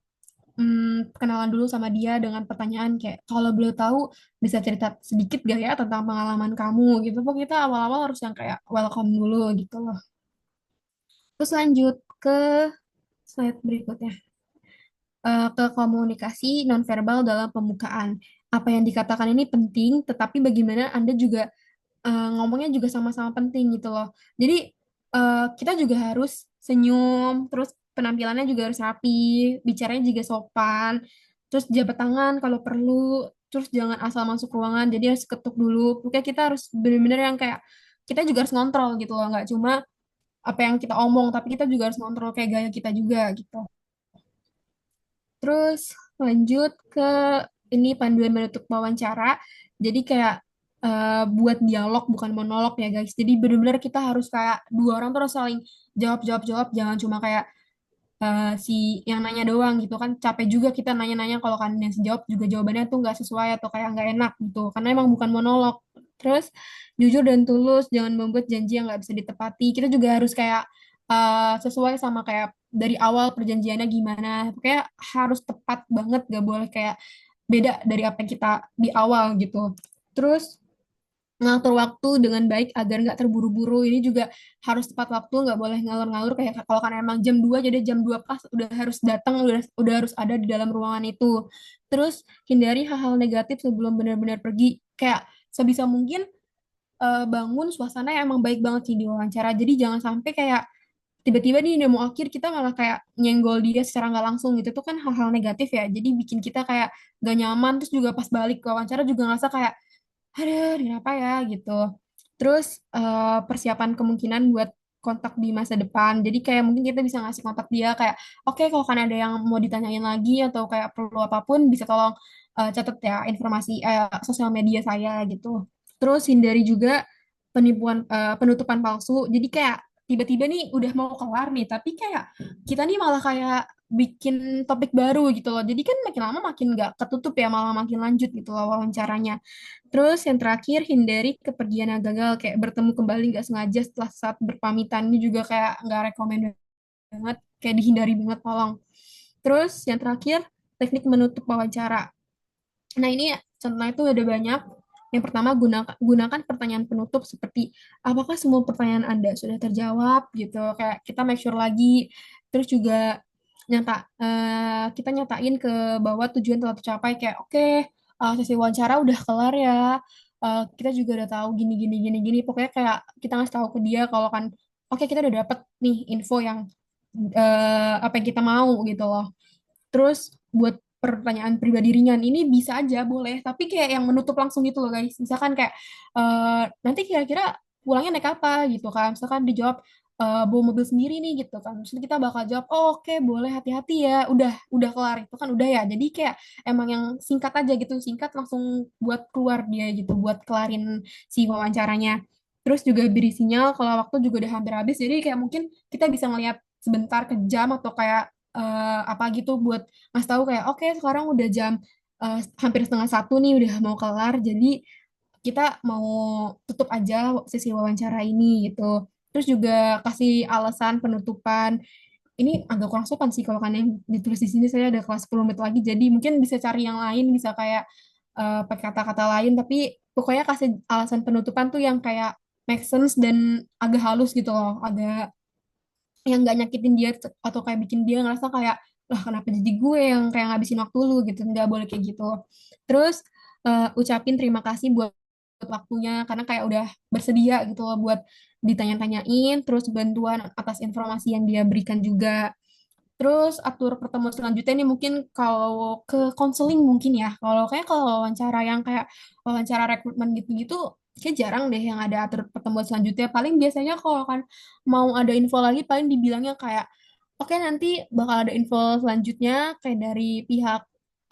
kenalan dulu sama dia dengan pertanyaan kayak kalau boleh tahu bisa cerita sedikit gak ya tentang pengalaman kamu gitu. Pokoknya kita awal-awal harus yang kayak welcome dulu gitu loh. Terus lanjut ke slide berikutnya. Ke komunikasi nonverbal dalam pembukaan. Apa yang dikatakan ini penting, tetapi bagaimana Anda juga ngomongnya juga sama-sama penting gitu loh. Jadi kita juga harus senyum, terus penampilannya juga harus rapi, bicaranya juga sopan, terus jabat tangan kalau perlu, terus jangan asal masuk ruangan, jadi harus ketuk dulu. Pokoknya kita harus bener-bener yang kayak kita juga harus ngontrol gitu loh, nggak cuma apa yang kita omong, tapi kita juga harus ngontrol kayak gaya kita juga gitu. Terus lanjut ke ini panduan menutup wawancara. Jadi kayak buat dialog bukan monolog ya guys. Jadi benar-benar kita harus kayak dua orang tuh harus saling jawab. Jangan cuma kayak si yang nanya doang gitu kan. Capek juga kita nanya-nanya kalau kan yang sejawab juga jawabannya tuh nggak sesuai atau kayak nggak enak gitu. Karena emang bukan monolog. Terus jujur dan tulus, jangan membuat janji yang nggak bisa ditepati. Kita juga harus kayak sesuai sama kayak dari awal perjanjiannya gimana. Kayak harus tepat banget, gak boleh kayak beda dari apa yang kita di awal gitu. Terus ngatur waktu dengan baik agar nggak terburu-buru. Ini juga harus tepat waktu, nggak boleh ngalur-ngalur kayak kalau kan emang jam 2 jadi jam 2 pas udah harus datang, udah harus ada di dalam ruangan itu. Terus hindari hal-hal negatif sebelum benar-benar pergi. Kayak sebisa mungkin bangun suasana yang emang baik banget sih di wawancara. Jadi jangan sampai kayak tiba-tiba nih udah mau akhir kita malah kayak nyenggol dia secara nggak langsung gitu tuh kan hal-hal negatif ya. Jadi bikin kita kayak gak nyaman terus juga pas balik ke wawancara juga ngerasa kayak aduh kenapa ya gitu. Terus persiapan kemungkinan buat kontak di masa depan. Jadi kayak mungkin kita bisa ngasih kontak dia kayak oke kalau kan ada yang mau ditanyain lagi atau kayak perlu apapun bisa tolong catat ya informasi sosial media saya gitu. Terus hindari juga penutupan palsu. Jadi kayak tiba-tiba nih udah mau kelar nih, tapi kayak kita nih malah kayak bikin topik baru gitu loh. Jadi kan makin lama makin nggak ketutup ya, malah makin lanjut gitu loh wawancaranya. Terus yang terakhir, hindari kepergian yang gagal, kayak bertemu kembali nggak sengaja setelah saat berpamitan ini juga kayak nggak rekomend banget, kayak dihindari banget tolong. Terus yang terakhir, teknik menutup wawancara. Nah, ini contohnya itu ada banyak. Yang pertama, gunakan pertanyaan penutup seperti apakah semua pertanyaan Anda sudah terjawab gitu. Kayak kita make sure lagi. Terus juga kita nyatain ke bahwa tujuan telah tercapai, kayak oke, sesi wawancara udah kelar ya. Kita juga udah tahu gini gini gini gini. Pokoknya kayak kita ngasih tahu ke dia kalau kan oke, kita udah dapet nih info yang apa yang kita mau gitu loh. Terus buat pertanyaan pribadi ringan ini bisa aja boleh, tapi kayak yang menutup langsung gitu loh guys. Misalkan kayak nanti kira-kira pulangnya naik apa gitu kan. Misalkan dijawab bawa mobil sendiri nih gitu kan. Terus kita bakal jawab, oh, oke boleh, hati-hati ya. Udah kelar itu kan udah ya. Jadi kayak emang yang singkat aja gitu, singkat langsung buat keluar dia gitu, buat kelarin si wawancaranya. Terus juga beri sinyal kalau waktu juga udah hampir habis. Jadi kayak mungkin kita bisa ngeliat sebentar ke jam atau kayak apa gitu buat ngasih tahu kayak oke, sekarang udah jam hampir setengah satu nih, udah mau kelar, jadi kita mau tutup aja sesi wawancara ini gitu. Terus juga kasih alasan penutupan. Ini agak kurang sopan sih kalau kan yang ditulis di sini, saya ada kelas 10 menit lagi, jadi mungkin bisa cari yang lain, bisa kayak pakai kata-kata lain, tapi pokoknya kasih alasan penutupan tuh yang kayak make sense dan agak halus gitu loh, agak yang nggak nyakitin dia atau kayak bikin dia ngerasa kayak lah kenapa jadi gue yang kayak ngabisin waktu lu gitu, nggak boleh kayak gitu. Terus ucapin terima kasih buat waktunya karena kayak udah bersedia gitu loh buat ditanya-tanyain, terus bantuan atas informasi yang dia berikan juga. Terus atur pertemuan selanjutnya nih mungkin kalau ke konseling mungkin ya. Kalau wawancara yang kayak wawancara rekrutmen gitu-gitu kayak jarang deh yang ada atur pertemuan selanjutnya. Paling biasanya kalau kan mau ada info lagi paling dibilangnya kayak oke, nanti bakal ada info selanjutnya kayak dari pihak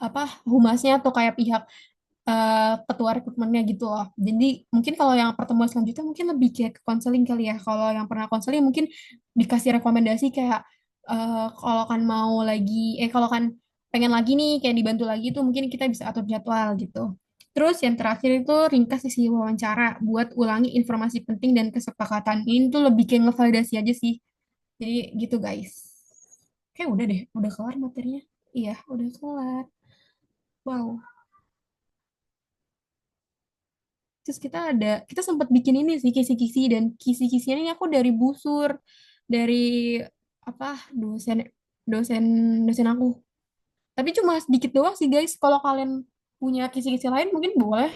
apa humasnya atau kayak pihak ketua rekrutmennya gitu loh. Jadi mungkin kalau yang pertemuan selanjutnya mungkin lebih kayak ke konseling kali ya. Kalau yang pernah konseling mungkin dikasih rekomendasi kayak kalau kan mau lagi, kalau kan pengen lagi nih kayak dibantu lagi tuh mungkin kita bisa atur jadwal gitu. Terus yang terakhir itu ringkas isi wawancara buat ulangi informasi penting dan kesepakatan. Ini tuh lebih kayak ngevalidasi aja sih. Jadi gitu guys. Kayak udah deh, udah kelar materinya. Iya, udah kelar. Wow. Terus kita sempat bikin ini sih kisi-kisi, dan kisi-kisinya ini aku dari busur, dari apa dosen dosen dosen aku. Tapi cuma sedikit doang sih guys. Kalau kalian punya kisi-kisi lain mungkin boleh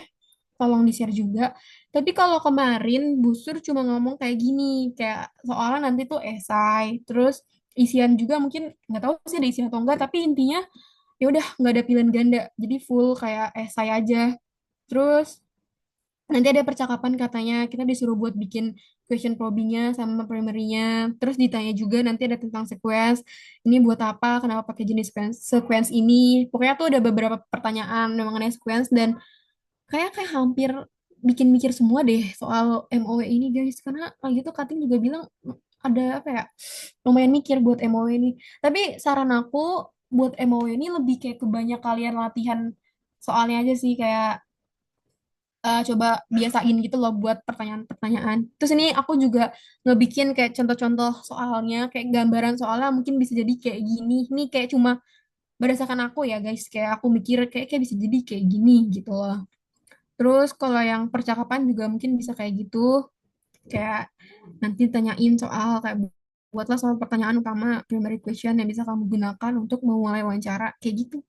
tolong di-share juga. Tapi kalau kemarin busur cuma ngomong kayak gini, kayak soalnya nanti tuh esai, terus isian juga mungkin nggak tahu sih ada isian atau enggak, tapi intinya ya udah nggak ada pilihan ganda, jadi full kayak esai aja. Terus nanti ada percakapan katanya kita disuruh buat bikin question probingnya sama primary-nya. Terus ditanya juga nanti ada tentang sequence. Ini buat apa? Kenapa pakai jenis sequence ini? Pokoknya tuh ada beberapa pertanyaan mengenai sequence, dan kayak hampir bikin mikir semua deh soal MOW ini guys. Karena lagi tuh Kating juga bilang ada apa ya, lumayan mikir buat MOW ini. Tapi saran aku buat MOW ini lebih kayak ke banyak kalian latihan soalnya aja sih, kayak coba biasain gitu loh buat pertanyaan-pertanyaan. Terus ini aku juga ngebikin kayak contoh-contoh soalnya, kayak gambaran soalnya mungkin bisa jadi kayak gini. Ini kayak cuma berdasarkan aku ya guys, kayak aku mikir kayak bisa jadi kayak gini gitu loh. Terus kalau yang percakapan juga mungkin bisa kayak gitu, kayak nanti tanyain soal kayak buatlah soal pertanyaan utama primary question yang bisa kamu gunakan untuk memulai wawancara kayak gitu.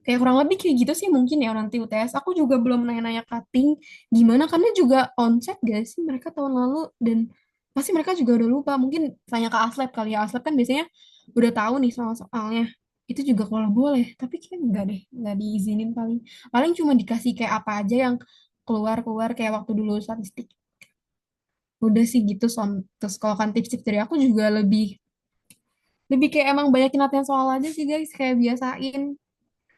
Kayak kurang lebih kayak gitu sih mungkin ya nanti UTS. Aku juga belum nanya-nanya cutting gimana karena juga onsite gak sih mereka tahun lalu, dan pasti mereka juga udah lupa. Mungkin tanya ke Aslab kali ya. Aslab kan biasanya udah tahu nih soal-soalnya. Itu juga kalau boleh, tapi kayak enggak deh, enggak diizinin paling. Paling cuma dikasih kayak apa aja yang keluar-keluar kayak waktu dulu statistik. Udah sih gitu terus kalau kan tips-tips dari aku juga lebih lebih kayak emang banyakin latihan soal aja sih guys, kayak biasain.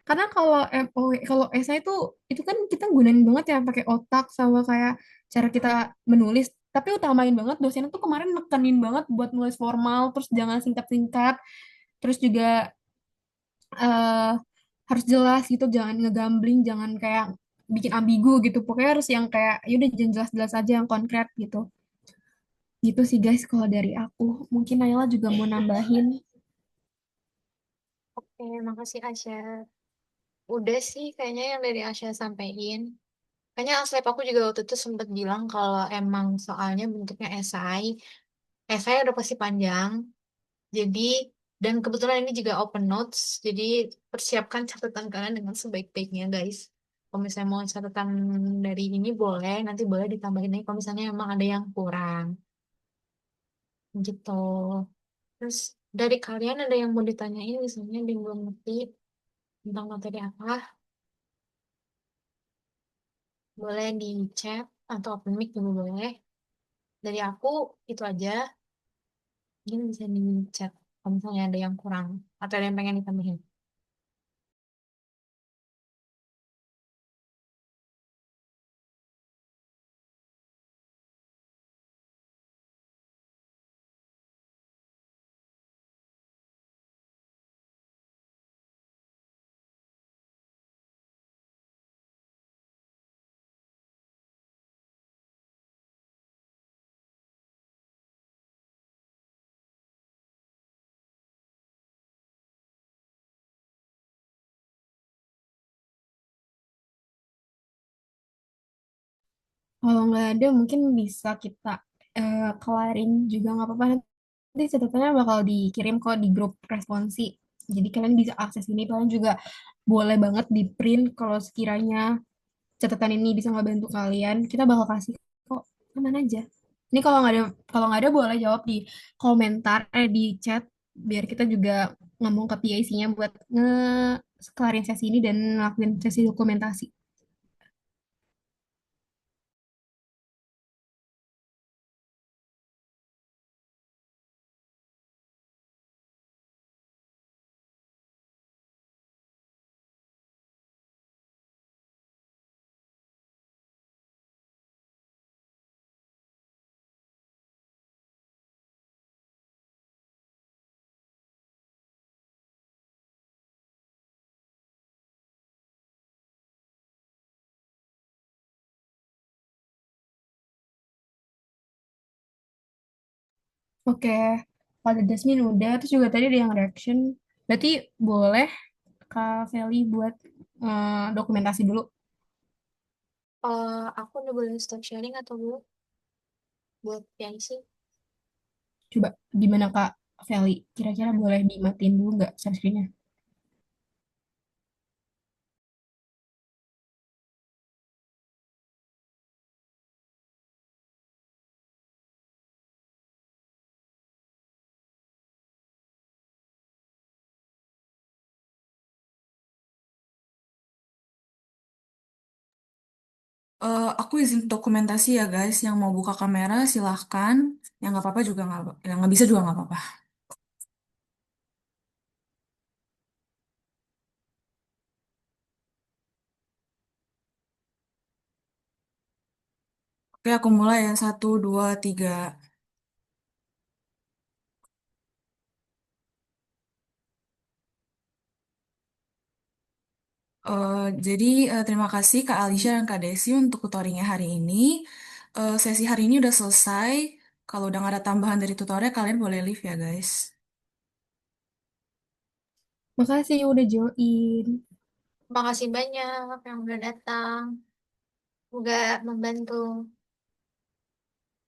Karena kalau MOW, kalau esai itu kan kita gunain banget ya pakai otak sama kayak cara kita menulis. Tapi utamain banget dosennya tuh kemarin nekenin banget buat nulis formal, terus jangan singkat-singkat, terus juga eh, harus jelas gitu, jangan ngegambling, jangan kayak bikin ambigu gitu. Pokoknya harus yang kayak yaudah jangan jelas-jelas aja yang konkret gitu. Gitu sih guys kalau dari aku. Mungkin Naila juga mau nambahin. Oke, makasih Asya. Udah sih kayaknya yang dari Asya sampaikan. Kayaknya Aslep aku juga waktu itu sempat bilang kalau emang soalnya bentuknya esai. Esai udah pasti panjang. Jadi, dan kebetulan ini juga open notes. Jadi, persiapkan catatan kalian dengan sebaik-baiknya, guys. Kalau misalnya mau catatan dari ini boleh, nanti boleh ditambahin lagi kalau misalnya emang ada yang kurang. Gitu. Terus, dari kalian ada yang mau ditanyain misalnya yang belum ngerti tentang materi apa, boleh di chat atau open mic juga boleh. Dari aku, itu aja. Mungkin bisa di chat kalau misalnya ada yang kurang atau ada yang pengen ditambahin. Kalau nggak ada mungkin bisa kita kelarin juga nggak apa-apa. Nanti catatannya bakal dikirim kok di grup responsi. Jadi kalian bisa akses ini. Kalian juga boleh banget di print kalau sekiranya catatan ini bisa ngebantu kalian. Kita bakal kasih kok aman aja. Ini kalau nggak ada boleh jawab di komentar di chat biar kita juga ngomong ke PIC-nya buat kelarin sesi ini dan ngelakuin sesi dokumentasi. Oke, pada Dasmin udah, terus juga tadi ada yang reaction. Berarti boleh Kak Feli buat dokumentasi dulu. Aku udah boleh stop sharing atau belum buat yang sih? Coba gimana Kak Feli? Kira-kira boleh dimatiin dulu nggak share screen-nya? Aku izin dokumentasi ya guys. Yang mau buka kamera silahkan. Yang nggak apa-apa juga nggak, yang nggak bisa juga nggak apa-apa. Oke, aku mulai ya. Satu, dua, tiga. Eh, jadi terima kasih Kak Alisha dan Kak Desi untuk tutorialnya hari ini. Sesi hari ini udah selesai. Kalau udah nggak ada tambahan dari tutorial, kalian boleh leave ya guys. Makasih udah join. Makasih banyak yang udah datang, juga membantu.